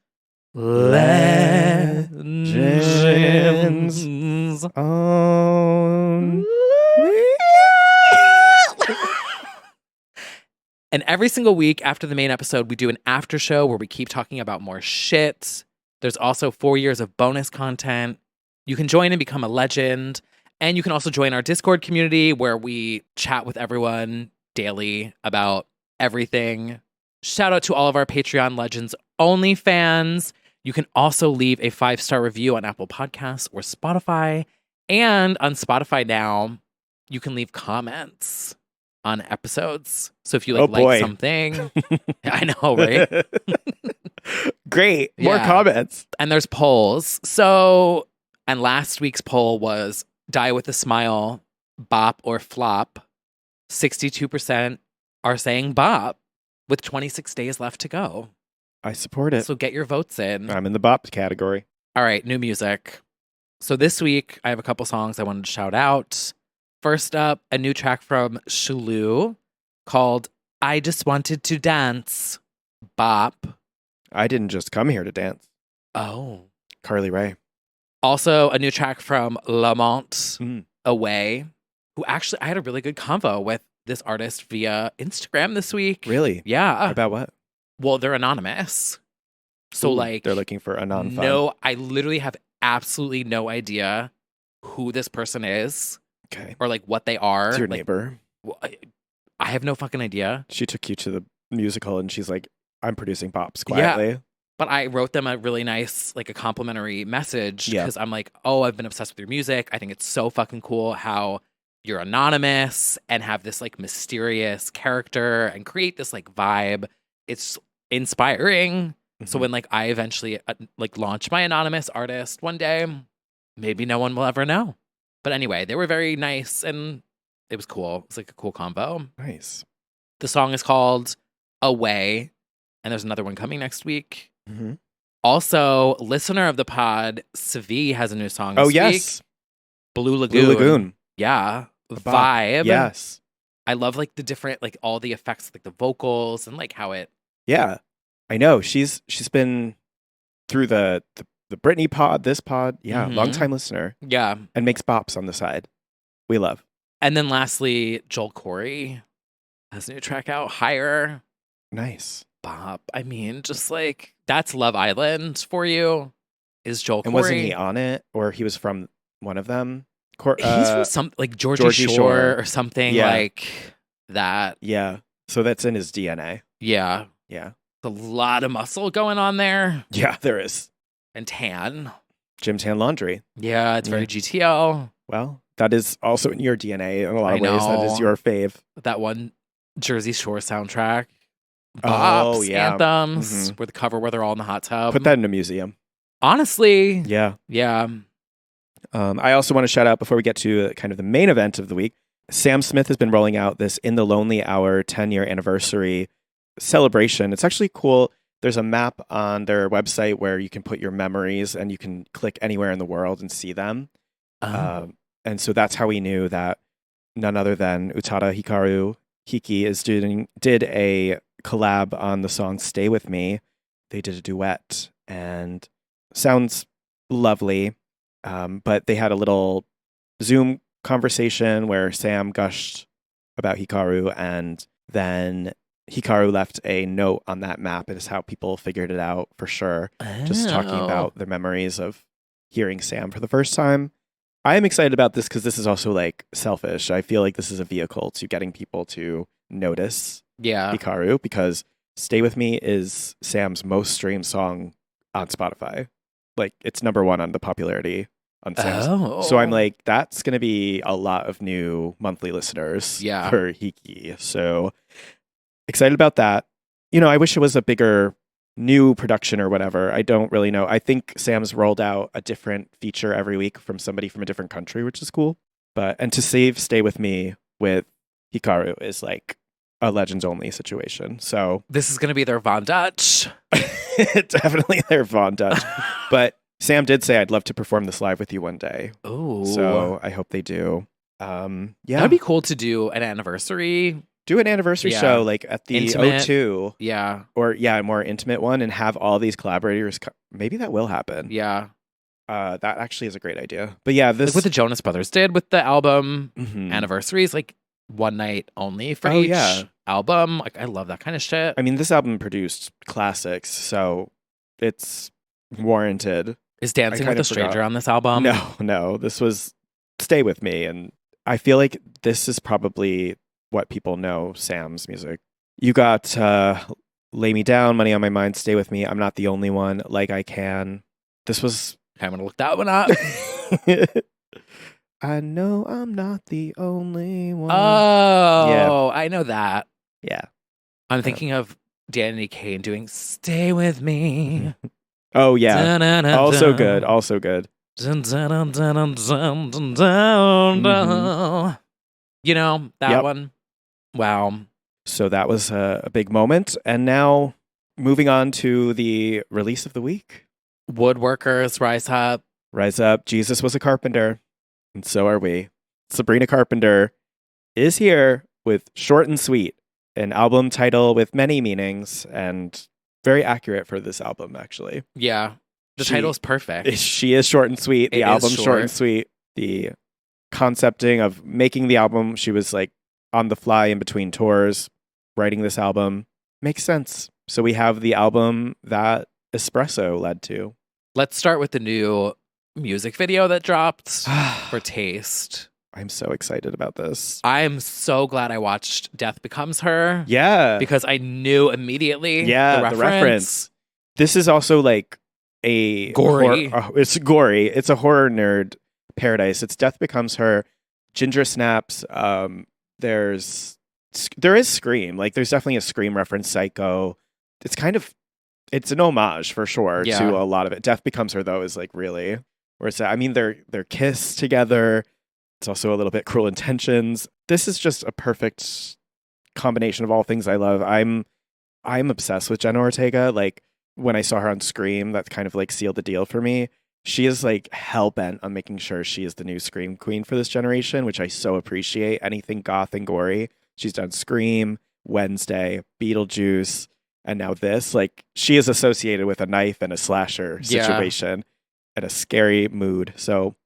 And every single week after the main episode, we do an after show where we keep talking about more shit. There's also 4 years of bonus content. You can join and become a legend. And you can also join our Discord community where we chat with everyone daily about everything. Shout out to all of our Patreon Legends only fans. You can also leave a 5-star review on Apple Podcasts or Spotify. And on Spotify now, you can leave comments on episodes. So if you Oh, like boy. something, I know, right? Great. More Yeah. comments. And there's polls. So, and last week's poll was Die with a Smile, bop or flop. 62% are saying bop with 26 days left to go. I support it. So get your votes in. I'm in the bop category. All right, new music. So this week, I have a couple songs I wanted to shout out. First up, a new track from Shulu called I Just Wanted to Dance. Bop. I didn't just come here to dance. Oh. Carly Rae. Also, a new track from Lamont, Mm. Away, who actually, I had a really good convo with this artist via Instagram this week. Really? Yeah. About what? Well, they're anonymous. So, Ooh, like, they're looking for a non-fun. no, I literally have absolutely no idea who this person is Okay. or like what they are. It's your Like, neighbor. I have no fucking idea. She took you to the musical and she's like, I'm producing pops quietly. But I wrote them a really nice, like a complimentary message Yeah. because I'm like, oh, I've been obsessed with your music. I think it's so fucking cool how you're anonymous and have this like mysterious character and create this like vibe. It's inspiring. So Mhm. when like I eventually like launch my anonymous artist one day, maybe no one will ever know. But anyway, they were very nice and it was cool. It's like a cool combo. Nice. The song is called Away, and there's another one coming next week. Mhm. Also, listener of the pod, Savi has a new song Oh, this yes. week. Blue Lagoon. Blue Lagoon. Yeah. bop. Vibe. Yes. I love like the different, like all the effects, like the vocals and like how it. Yeah. I know. She's been through the Britney pod, this pod. Yeah. Mhm. Long time listener. Yeah. And makes bops on the side. We love. And then lastly, Joel Corey has a new track out, Higher. Nice. Bop. I mean, just like that's Love Island for you. Is Joel And Corey. wasn't he on it? Or he was from one of them? He's from some like Georgie Georgie Shore Shore. or something Yeah. like that. Yeah. So that's in his DNA. Yeah. Yeah. A lot of muscle going on there. Yeah, there is. And tan. Gym Tan Laundry. Yeah, it's very GTL. Well, that is also in your DNA in a lot of I ways. That is know. your fave. That one Jersey Shore soundtrack. Oh, Bops, yeah. anthems, where the cover where they're all in the hot tub. Put that in a museum. Honestly. Yeah. Yeah. I also want to shout out before we get to kind of the main event of the week. Sam Smith has been rolling out this In the Lonely Hour 10-year anniversary celebration. It's actually cool. There's a map on their website where you can put your memories and you can click anywhere in the world and see them. And so that's how we knew that none other than Utada Hikaru Hiki did a collab on the song Stay With Me. They did a duet and sounds lovely. But they had a little Zoom conversation where Sam gushed about Hikaru, and then Hikaru left a note on that map. It is how people figured it out for sure. Just talking about their memories of hearing Sam for the first time. I am excited about this because this is also like selfish. I feel like this is a vehicle to getting people to notice Hikaru, because Stay With Me is Sam's most streamed song on Spotify. Like, it's number one on the popularity on Sam's. So I'm like, that's going to be a lot of new monthly listeners for Hiki. So excited about that. You know, I wish it was a bigger new production or whatever. I don't really know. I think Sam's rolled out a different feature every week from somebody from a different country, which is cool. And to Stay With Me with Hikaru is like a Legends Only situation. So this is going to be their Von Dutch. Definitely their Von Dutch. But Sam did say, I'd love to perform this live with you one day. Oh. So I hope they do. Yeah. That'd be cool to do an anniversary. Do an anniversary show like at the Intimate. O2. Yeah. Or a more intimate one, and have all these collaborators. Maybe that will happen. Yeah. That actually is a great idea. But yeah, this like what the Jonas Brothers did with the album Mhm. anniversaries, like one night only for Oh, each yeah. album. Like, I love that kind of shit. I mean, this album produced classics, so it's warranted. Is Dancing I with kind a of Stranger forgot. on this album? No. This was Stay With Me, and I feel like this is probably what people know Sam's music. You got Lay Me Down, Money on My Mind, Stay With Me, I'm Not the Only One, Like I Can. This was... I'm going to look that one up. I know I'm not the only one. Oh, I know that. Yeah. I'm thinking of Danny Kane doing Stay With Me. Oh, yeah. Dun-dun-dun-dun. Also good. Also good. Dun-dun-dun-dun-dun-dun-dun. You know, that Yep. one. Wow. So that was a big moment. And now moving on to the release of the week. Woodworkers, Rise Up. Rise Up. Jesus was a carpenter. And so are we. Sabrina Carpenter is here with Short and Sweet, an album title with many meanings and very accurate for this album, actually. Yeah. The title is perfect. She is short and sweet. The It is album's short short. and sweet. The concepting of making the album, she was like on the fly in between tours, writing this album. Makes sense. So we have the album that Espresso led to. Let's start with the new music video that dropped for Taste. I'm so excited about this. I'm so glad I watched Death Becomes Her. Yeah. Because I knew immediately Yeah, the reference. This is also like a Gory. It's gory. It's a horror nerd paradise. It's Death Becomes Her, Ginger Snaps. There is Scream. Like, there's definitely a Scream reference. Psycho. It's an homage for sure Yeah. to a lot of it. Death Becomes Her though is like really where it's at. I mean, they're kiss together. It's also a little bit Cruel Intentions. This is just a perfect combination of all things I love. I'm obsessed with Jenna Ortega. Like, when I saw her on Scream, that kind of like sealed the deal for me. She is like hell bent on making sure she is the new Scream queen for this generation, which I so appreciate. Anything goth and gory. She's done Scream, Wednesday, Beetlejuice, and now this. Like, she is associated with a knife and a slasher Yeah. situation and a scary mood. So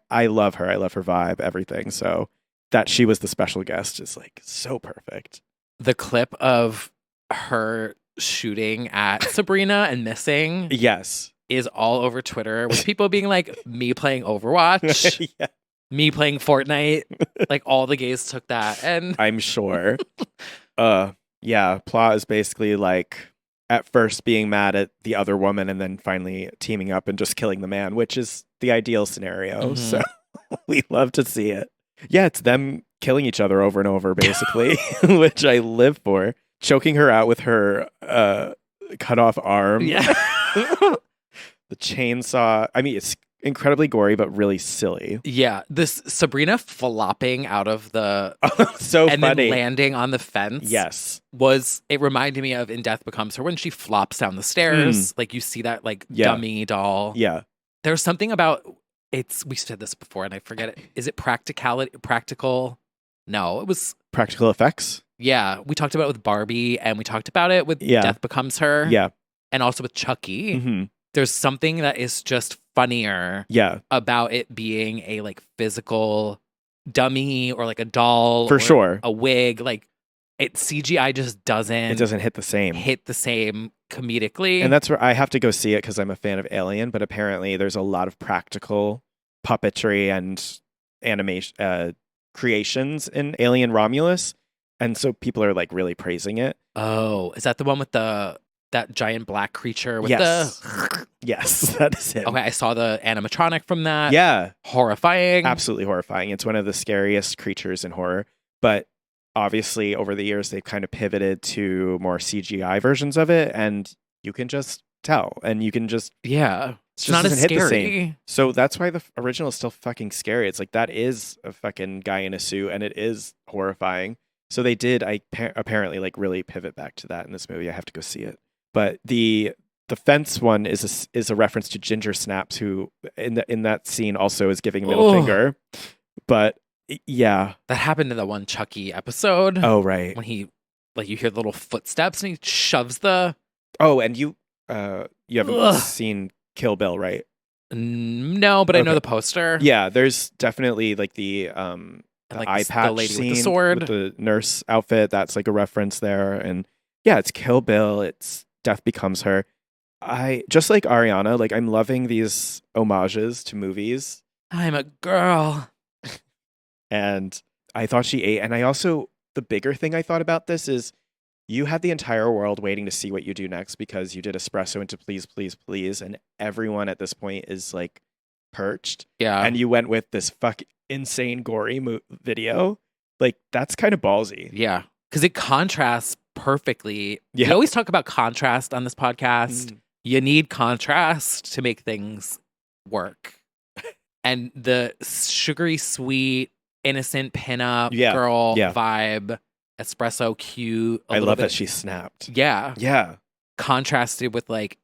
I love her. I love her vibe, everything. So that she was the special guest is like so perfect. The clip of her shooting at Sabrina and missing Yes. is all over Twitter with people being like, me playing Overwatch, Yeah. me playing Fortnite. Like, all the gays took that. And I'm sure. Yeah, plot is basically like at first being mad at the other woman and then finally teaming up and just killing the man, which is the ideal scenario. Mhm. So we love to see it. Yeah, it's them killing each other over and over, basically, which I live for. Choking her out with her cut off arm. Yeah. The chainsaw. I mean, it's incredibly gory, but really silly. Yeah. This Sabrina flopping out of the So and funny. then landing on the fence. Yes. It reminded me of In Death Becomes Her when she flops down the stairs. Like you see that like Yeah. dummy doll. Yeah. There's something about we said this before and I forget it. Is it practical? No, it was Practical effects. yeah. We talked about it with Barbie and we talked about it with Yeah. Death Becomes Her. Yeah. And also with Chucky. Hmm. There's something that is just funnier Yeah. about it being a like physical dummy or like a doll For or sure. a wig. Like it CGI just doesn't It doesn't hit the same. hit the same comedically. And that's where I have to go see it because I'm a fan of Alien, but apparently there's a lot of practical puppetry and animation creations in Alien Romulus. And so people are like really praising it. Oh, is that the one with that giant black creature with Yes. the Yes, that is him. Okay, I saw the animatronic from that. Yeah, Horrifying. absolutely horrifying. It's one of the scariest creatures in horror. But obviously, over the years, they've kind of pivoted to more CGI versions of it. And you can just tell. And you can just Yeah. It's just not as doesn't hit the scary. So that's why the original is still fucking scary. It's like that is a fucking guy in a suit and it is horrifying. So they did apparently like really pivot back to that in this movie. I have to go see it. But the fence one is a reference to Ginger Snaps, who in that scene also is giving a middle Oh. finger. But yeah. That happened in the one Chucky episode. Oh right. When he like you hear the little footsteps and he shoves the Oh, and you haven't Ugh. seen Kill Bill, right? No, but I know Okay. the poster. Yeah, there's definitely like the And, like, eye the patch lady scene with the sword. with the nurse outfit. That's like a reference there, and yeah, it's Kill Bill. It's Death Becomes Her. I just like Ariana. Like I'm loving these homages to movies, I'm a girl. and I thought she ate. And I also the bigger thing I thought about this is you had the entire world waiting to see what you do next because you did espresso into Please Please Please, and everyone at this point is like perched. Yeah. And you went with this insane gory video. Like that's kind of ballsy. Yeah. Because it contrasts perfectly. Yeah. We always talk about contrast on this podcast. Mm. You need contrast to make things work. And the sugary, sweet, innocent pinup Yeah. girl Yeah. vibe, espresso cute. I love that she snapped. Yeah. Yeah. Contrasted with like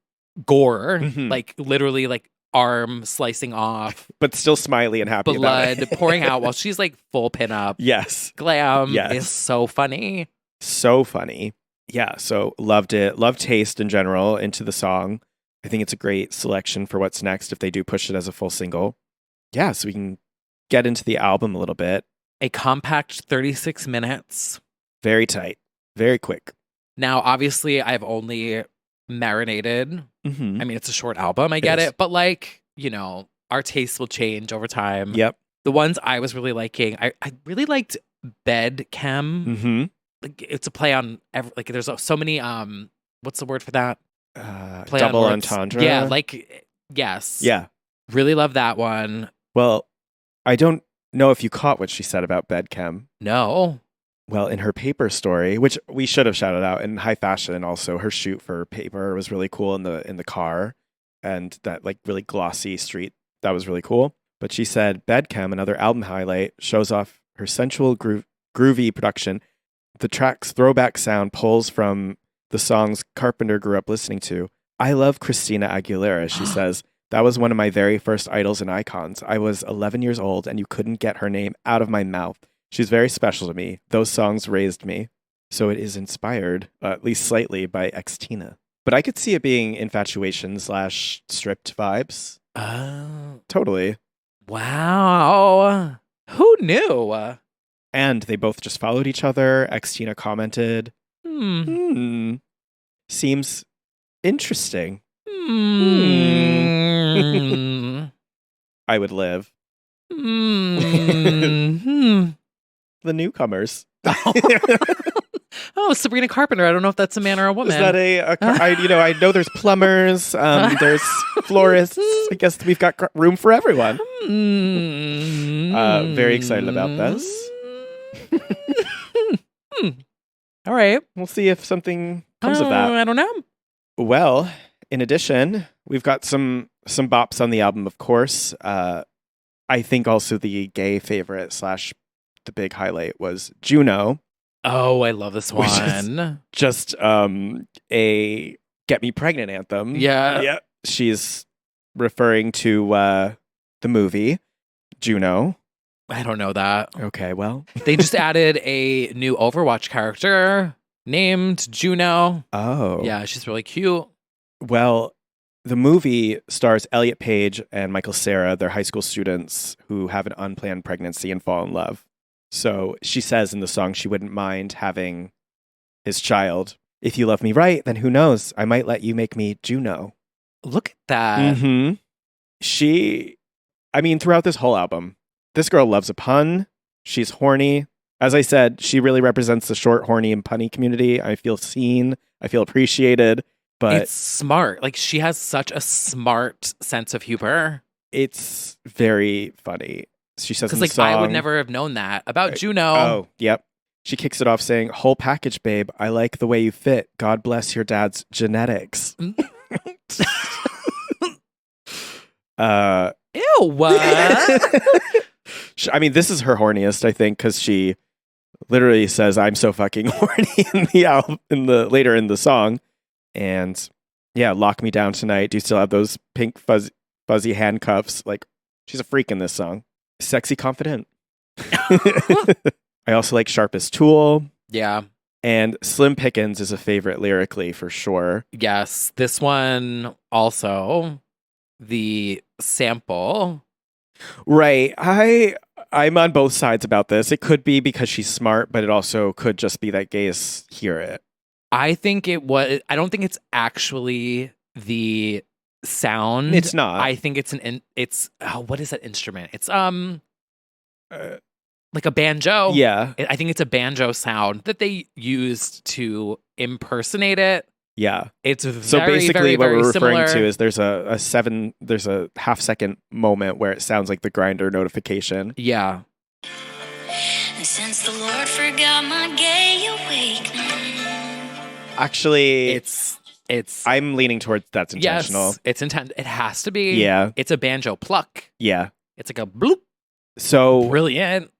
gore, Mhm. like literally like arm slicing off, But still smiley and happy about blood it. pouring out while she's like full pinup. Yes. Glam Yes. is so funny. So funny. Yeah. So loved it. Loved Taste in general into the song. I think it's a great selection for what's next if they do push it as a full single. Yeah. So we can get into the album a little bit. A compact 36 minutes. Very tight. Very quick. Now, obviously, I've only marinated. Mm-hmm. I mean, it's a short album, I get is. it. But like, our tastes will change over time. Yep. The ones I was really liking, I really liked Bed Chem. Mm-hmm. Like, it's a play on, there's so many, what's the word for that? Play on Double words. entendre. Yeah, like, yes. Yeah. Really love that one. Well, I don't know if you caught what she said about Bedchem. No. Well, in her Paper story, which we should have shouted out, in High Fashion also, her shoot for Paper was really cool in the car, and that like really glossy street, that was really cool. But she said Bedchem, another album highlight, shows off her sensual groovy production. The track's throwback sound pulls from the songs Carpenter grew up listening to. I love Christina Aguilera, she says. That was one of my very first idols and icons. I was 11 years old and you couldn't get her name out of my mouth. She's very special to me. Those songs raised me. So it is inspired, at least slightly, by Xtina. But I could see it being infatuation/stripped vibes. Oh. Totally. Wow. Who knew? And they both just followed each other. Xtina commented, seems interesting. I would live. Hmm. The newcomers. Oh, Sabrina Carpenter. I don't know if that's a man or a woman. Is that I know there's plumbers, there's florists. I guess we've got room for everyone. Very excited about this. All right. We'll see if something comes of that. I don't know. Well, in addition, we've got some bops on the album, of course. I think also the gay favorite / the big highlight was Juno. Oh, I love this Which is- one. Just a Get Me Pregnant anthem. Yeah. Yeah. She's referring to the movie Juno. I don't know that. Okay, well. They just added a new Overwatch character named Juno. Oh. Yeah, she's really cute. Well, the movie stars Elliot Page and Michael Cera. They're high school students who have an unplanned pregnancy and fall in love. So she says in the song she wouldn't mind having his child. If you love me right, then who knows? I might let you make me Juno. Look at that. Mm-hmm. Throughout this whole album, this girl loves a pun. She's horny. As I said, she really represents the short, horny, and punny community. I feel seen. I feel appreciated. But It's smart. Like, she has such a smart sense of humor. it's very funny. She says in Because, the like, song, I would never have known that about Juno. Oh, yep. She kicks it off saying, "Whole package, babe. I like the way you fit. God bless your dad's genetics." Ew, what? This is her horniest, I think, because she literally says, "I'm so fucking horny" in the album, later in the song, and yeah, lock me down tonight. Do you still have those pink fuzzy handcuffs? Like, she's a freak in this song. Sexy, confident. I also like Sharpest Tool, Yeah. and Slim Pickens is a favorite lyrically for sure. Yes. This one also, the sample. Right. I'm on both sides about this. It could be because she's smart, but it also could just be that gays hear it. I think it was. I don't think it's actually the sound. It's not. I think it's what is that instrument? It's like a banjo. Yeah. I think it's a banjo sound that they used to impersonate it. Yeah. It's So very, basically, very, what very we're referring similar. to is there's a half-second moment where it sounds like the Grindr notification. Yeah. Since the Lord forgot my gay awakening. Actually, It's I'm leaning towards that's intentional. yes, it's intent. It has to be. Yeah. It's a banjo pluck. Yeah. It's like a bloop. So Brilliant.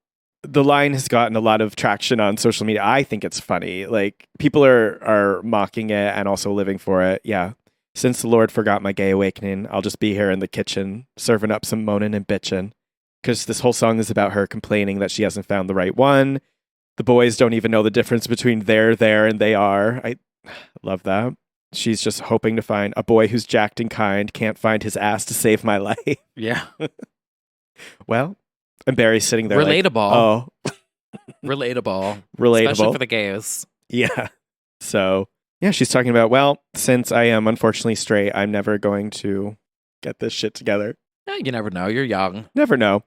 the line has gotten a lot of traction on social media. I think it's funny. Like, people are mocking it and also living for it. Yeah. Since the Lord forgot my gay awakening, I'll just be here in the kitchen serving up some moaning and bitching. Because this whole song is about her complaining that she hasn't found the right one. The boys don't even know the difference between there, and they are. I love that. She's just hoping to find a boy who's jacked and kind, can't find his ass to save my life. Yeah. Well, and Barry's sitting there Relatable. like, oh, Relatable. relatable. Especially for the gays. Yeah. So, yeah, she's talking about, well, since I am unfortunately straight, I'm never going to get this shit together. You never know. You're young. Never know.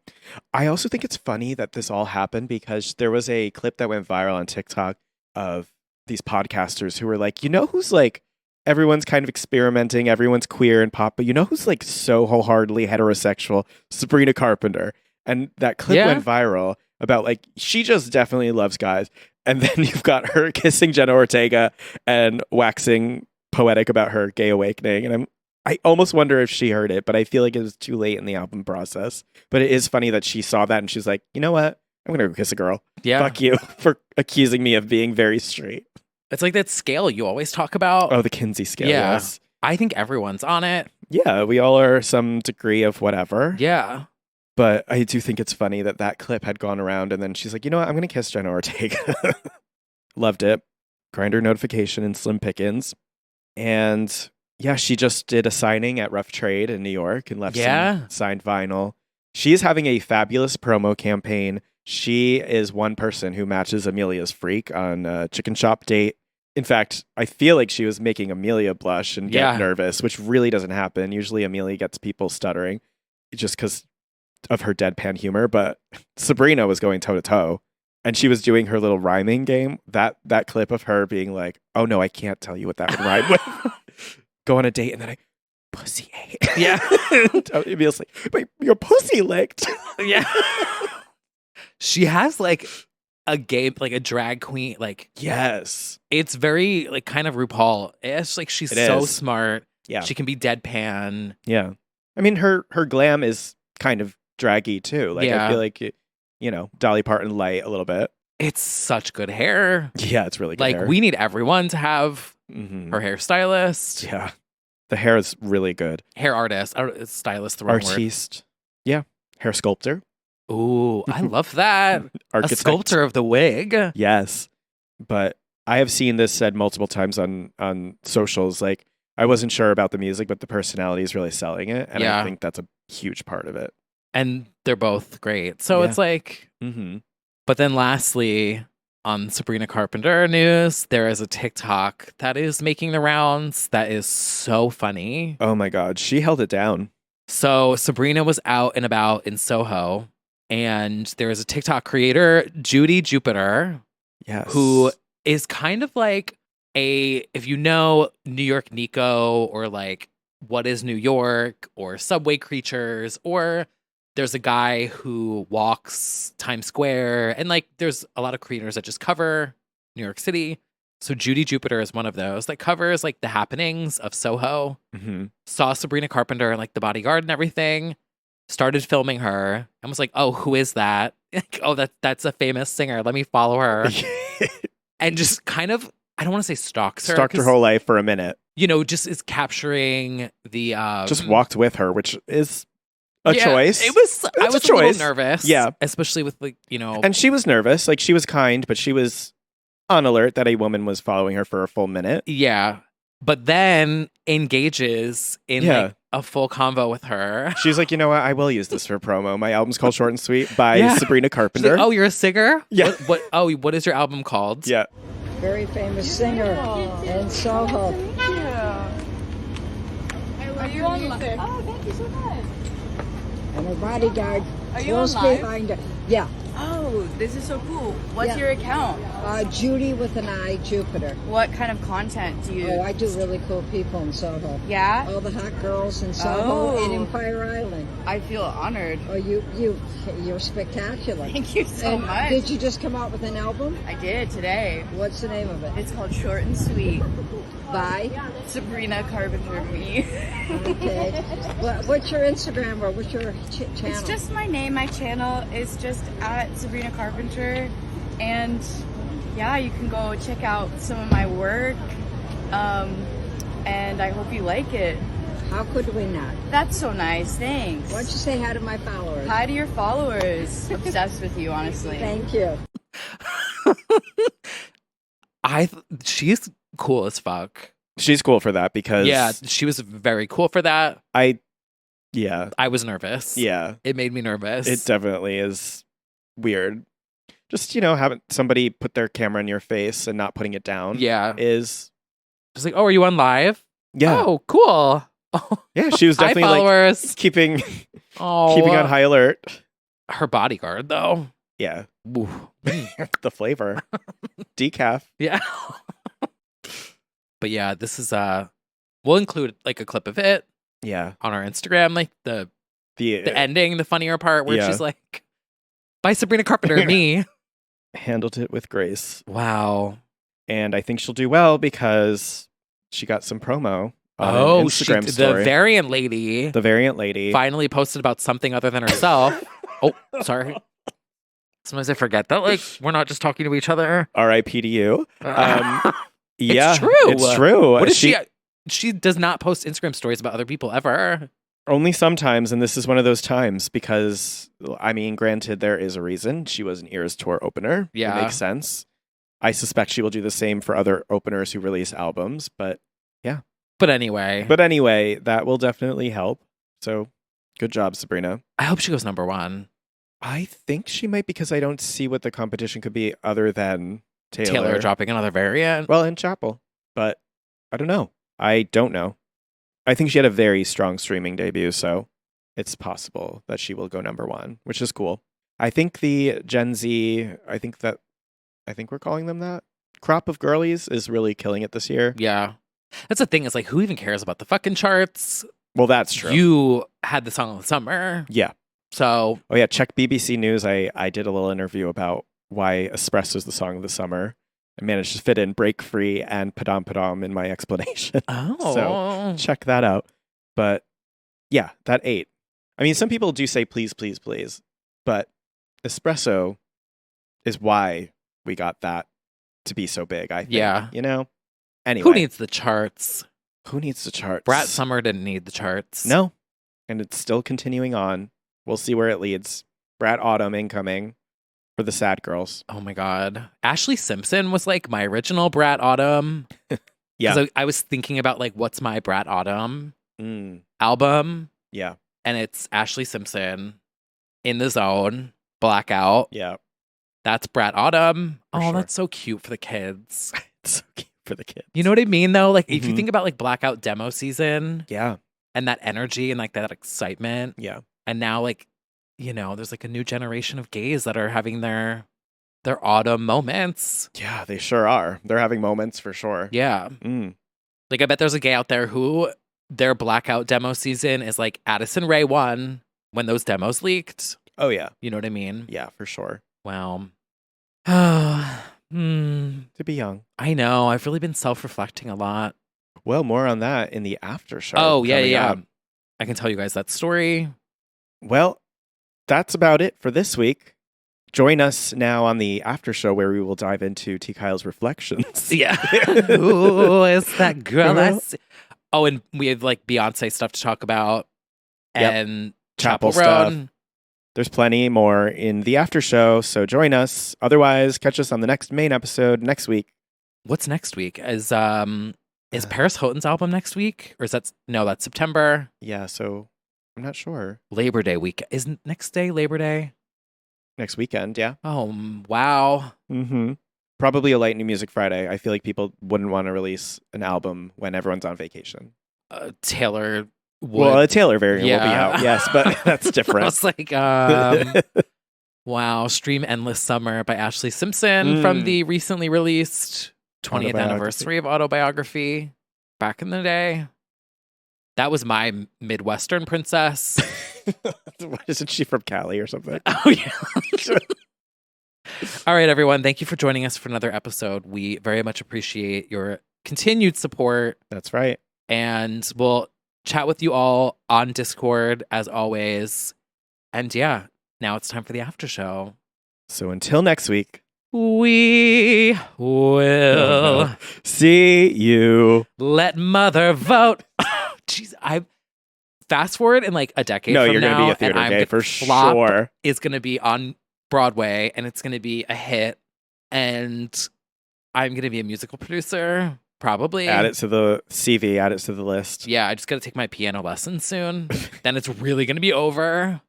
I also think it's funny that this all happened because there was a clip that went viral on TikTok of these podcasters who were like, you know who's like, everyone's kind of experimenting, everyone's queer and pop, but you know who's like so wholeheartedly heterosexual? Sabrina Carpenter. And that clip went viral about like, she just definitely loves guys. And then you've got her kissing Jenna Ortega and waxing poetic about her gay awakening. And I almost wonder if she heard it, but I feel like it was too late in the album process. But it is funny that she saw that and she's like, you know what? I'm going to go kiss a girl. Yeah. Fuck you for accusing me of being very straight. It's like that scale you always talk about. Oh, the Kinsey scale. Yeah. Yes. I think everyone's on it. Yeah, we all are some degree of whatever. Yeah. But I do think it's funny that that clip had gone around and then she's like, you know what? I'm going to kiss Jenna Ortega. Loved it. Grindr notification and Slim Pickens. And yeah, she just did a signing at Rough Trade in New York and left some signed vinyl. She is having a fabulous promo campaign. She is one person who matches Amelia's freak on a Chicken Shop date. In fact, I feel like she was making Amelia blush and get nervous, which really doesn't happen. Usually Amelia gets people stuttering just because of her deadpan humor, but Sabrina was going toe to toe. and she was doing her little rhyming game. That clip of her being like, "Oh no, I can't tell you what that would rhyme with." Go on a date and then pussy ate. Yeah. It'd be like, "Wait, your pussy licked." Yeah. She has like a game, like a drag queen. Like, Yes. it's very like kind of RuPaul. It's like she's It so is. smart. Yeah. She can be deadpan. Yeah. I mean, her glam is kind of draggy too. Like, Yeah. I feel like, Dolly Parton light a little bit. It's such good hair. Yeah, it's really good Like, hair. we need everyone to have Mhm. her hairstylist, Yeah. The hair is really good. hair artist. I don't, is stylist the wrong word? Artiste. Yeah. Hair sculptor. Ooh, I love that. A Architect. sculptor of the wig. Yes. But I have seen this said multiple times on socials. Like, I wasn't sure about the music, but the personality is really selling it. And Yeah. I think that's a huge part of it. And they're both great. So Yeah. it's like, Mm-hmm. but then lastly, on Sabrina Carpenter news, there is a TikTok that is making the rounds that is so funny. Oh my God. She held it down. So Sabrina was out and about in Soho, and there is a TikTok creator, Judy Jupiter, Yes. who is kind of like if you know New York Nico, or like What is New York, or Subway Creatures, or there's a guy who walks Times Square, and like there's a lot of creators that just cover New York City. So Judy Jupiter is one of those that covers like the happenings of Soho. Mm-hmm. Saw Sabrina Carpenter and like The Bodyguard and everything, started filming her, and was like, "Oh, who is that? Oh, that's a famous singer. Let me follow her." And just kind of, I don't want to say stalks her. Stalked her 'cause, whole life for a minute. just is capturing the Just walked with her, which is a yeah, choice. It was. I It's was a a little choice. nervous. Yeah. especially with like And she was nervous. Like, she was kind, but she was on alert that a woman was following her for a full minute. yeah. But then engages in Yeah. like a full convo with her. She's like, you know what? I will use this for promo. My album's called Short and Sweet by Yeah. Sabrina She's Carpenter. like, "Oh, you're a singer? Yeah. What? Oh, what is your album called?" Yeah. Very famous singer in Soho. Are you on live? Oh, thank you so much. And her bodyguard Are you close on live? behind her. Yeah. Oh, this is so cool. What's Yeah. your account? Judy with an I, Jupiter. What kind of content do you? Oh, I do really cool people in Soho. Yeah? All the hot girls in Soho Oh. and Empire Island. I feel honored. Oh, you're spectacular. Thank you so And much. Did you just come out with an album? I did today. What's the name of it? It's called Short and Sweet. By? Sabrina Carpenter, me. Okay. What's your Instagram or what's your channel? It's just my name. My channel is just at Sabrina Carpenter. And yeah, you can go check out some of my work. And I hope you like it. How could we not? That's so nice. Thanks. Why don't you say hi to my followers? Hi to your followers. Obsessed with you, honestly. Thank you. She's cool as fuck. She's cool for that because Yeah, she was very cool for that. yeah. I was nervous. Yeah. It made me nervous. It definitely is weird. Just, having somebody put their camera in your face and not putting it down Yeah. is Just like, "Oh, are you on live?" yeah. Oh, cool. Oh, Yeah, she was hi, definitely like followers. keeping Oh, on high alert. her bodyguard though. Yeah. Ooh. The flavor. Decaf. Yeah. But yeah, this is we'll include like a clip of it Yeah. on our Instagram, like the The ending, the funnier part where Yeah. she's like, "By Sabrina Carpenter and me." handled it with grace. Wow. And I think she'll do well because she got some promo on Oh, an Instagram the story. variant lady The variant lady. finally posted about something other than herself. Oh, sorry. Sometimes I forget that like we're not just talking to each other. R.I.P. to you. Yeah, it's true. It's true. What is she? She does not post Instagram stories about other people ever. Only sometimes, and this is one of those times because, I mean, granted, there is a reason. She was an Eras tour opener. Yeah. It makes sense. I suspect she will do the same for other openers who release albums, but But anyway, that will definitely help. So, good job, Sabrina. I hope she goes number one. I think she might because I don't see what the competition could be other than Taylor dropping another variant. Well, and Chapel, but I don't know. I don't know. I think she had a very strong streaming debut, so it's possible that she will go number one, which is cool. I think the Gen Z, I think we're calling them that, crop of girlies is really killing it this year. Yeah. That's the thing, is like, who even cares about the fucking charts? Well, that's true. You had the song of the summer. Yeah. So. Oh, yeah. Check BBC News. I did a little interview about why Espresso is the song of the summer. I managed to fit in Break Free and Padam Padam in my explanation. Oh. So check that out. But yeah, that 8. I mean, some people do say please, please, please. But Espresso is why we got that to be so big, I think. Yeah. You know? Anyway. Who needs the charts? Who needs the charts? Brat Summer didn't need the charts. No. And it's still continuing on. We'll see where it leads. Brat Autumn incoming for the sad girls. Oh my God. Ashley Simpson was like my original Brat Autumn. Yeah. So I was thinking about like, what's my Brat Autumn Mm, album? yeah. And it's Ashley Simpson, In the Zone, Blackout. Yeah. That's Brat Autumn. For Oh, sure. that's so cute for the kids. It's so cute for the kids. You know what I mean, though? Like, if you Mhm. think about like Blackout demo season Yeah. and that energy and like that excitement, Yeah. and now like, you know, there's like a new generation of gays that are having their autumn moments. Yeah, they sure are. They're having moments for sure. Yeah. Mm. Like, I bet there's a gay out there who their Blackout demo season is like Addison Rae 1 when those demos leaked. Oh, yeah. You know what I mean? Yeah, for sure. Wow. To be young. I know. I've really been self-reflecting a lot. Well, more on that in the after show. Oh, yeah, coming yeah. up. I can tell you guys that story. Well, that's about it for this week. Join us now on the after show where we will dive into T. Kyle's reflections. Yeah. Who is that girl? I Uh-huh. see? Oh, and we have like Beyonce stuff to talk about. Yep. And Chapel Chapel stuff. Roan. There's plenty more in the after show, so join us. Otherwise, catch us on the next main episode next week. What's next week? Is Paris Hilton's album next week? Or is that's September? Yeah, so I'm not sure. Labor Day week. Isn't next day Labor Day? Next weekend, yeah. Oh, wow. Mm-hmm. Probably a light new music Friday. I feel like people wouldn't want to release an album when everyone's on vacation. Taylor would. Well, a Taylor variant will be Yeah. out, yes, but that's I different. was like, wow. Stream Endless Summer by Ashley Simpson from the recently released 20th Autobiography. anniversary of Autobiography. Back in the day. That was my Midwestern princess. What, isn't she from Cali or something? Oh, yeah. All right, everyone. Thank you for joining us for another episode. We very much appreciate your continued support. That's right. And we'll chat with you all on Discord as always. And yeah, now it's time for the after show. So until next week, We will see you. let mother vote. Jeez, I fast forward in like a decade No, from you're now, going to be a theater and gay for Flop sure. is going to be on Broadway, and it's going to be a hit, and I'm going to be a musical producer, probably. Add it to the CV, add it to the list. Yeah, I just got to take my piano lessons soon. Then it's really going to be over.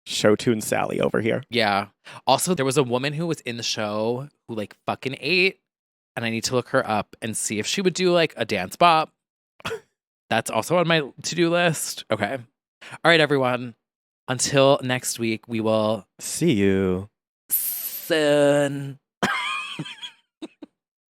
Show tune Sally over here. Yeah. Also, there was a woman who was in the show who like fucking ate, and I need to look her up and see if she would do like a dance bop. That's also on my to-do list. Okay. All right, everyone. Until next week, we will See you soon.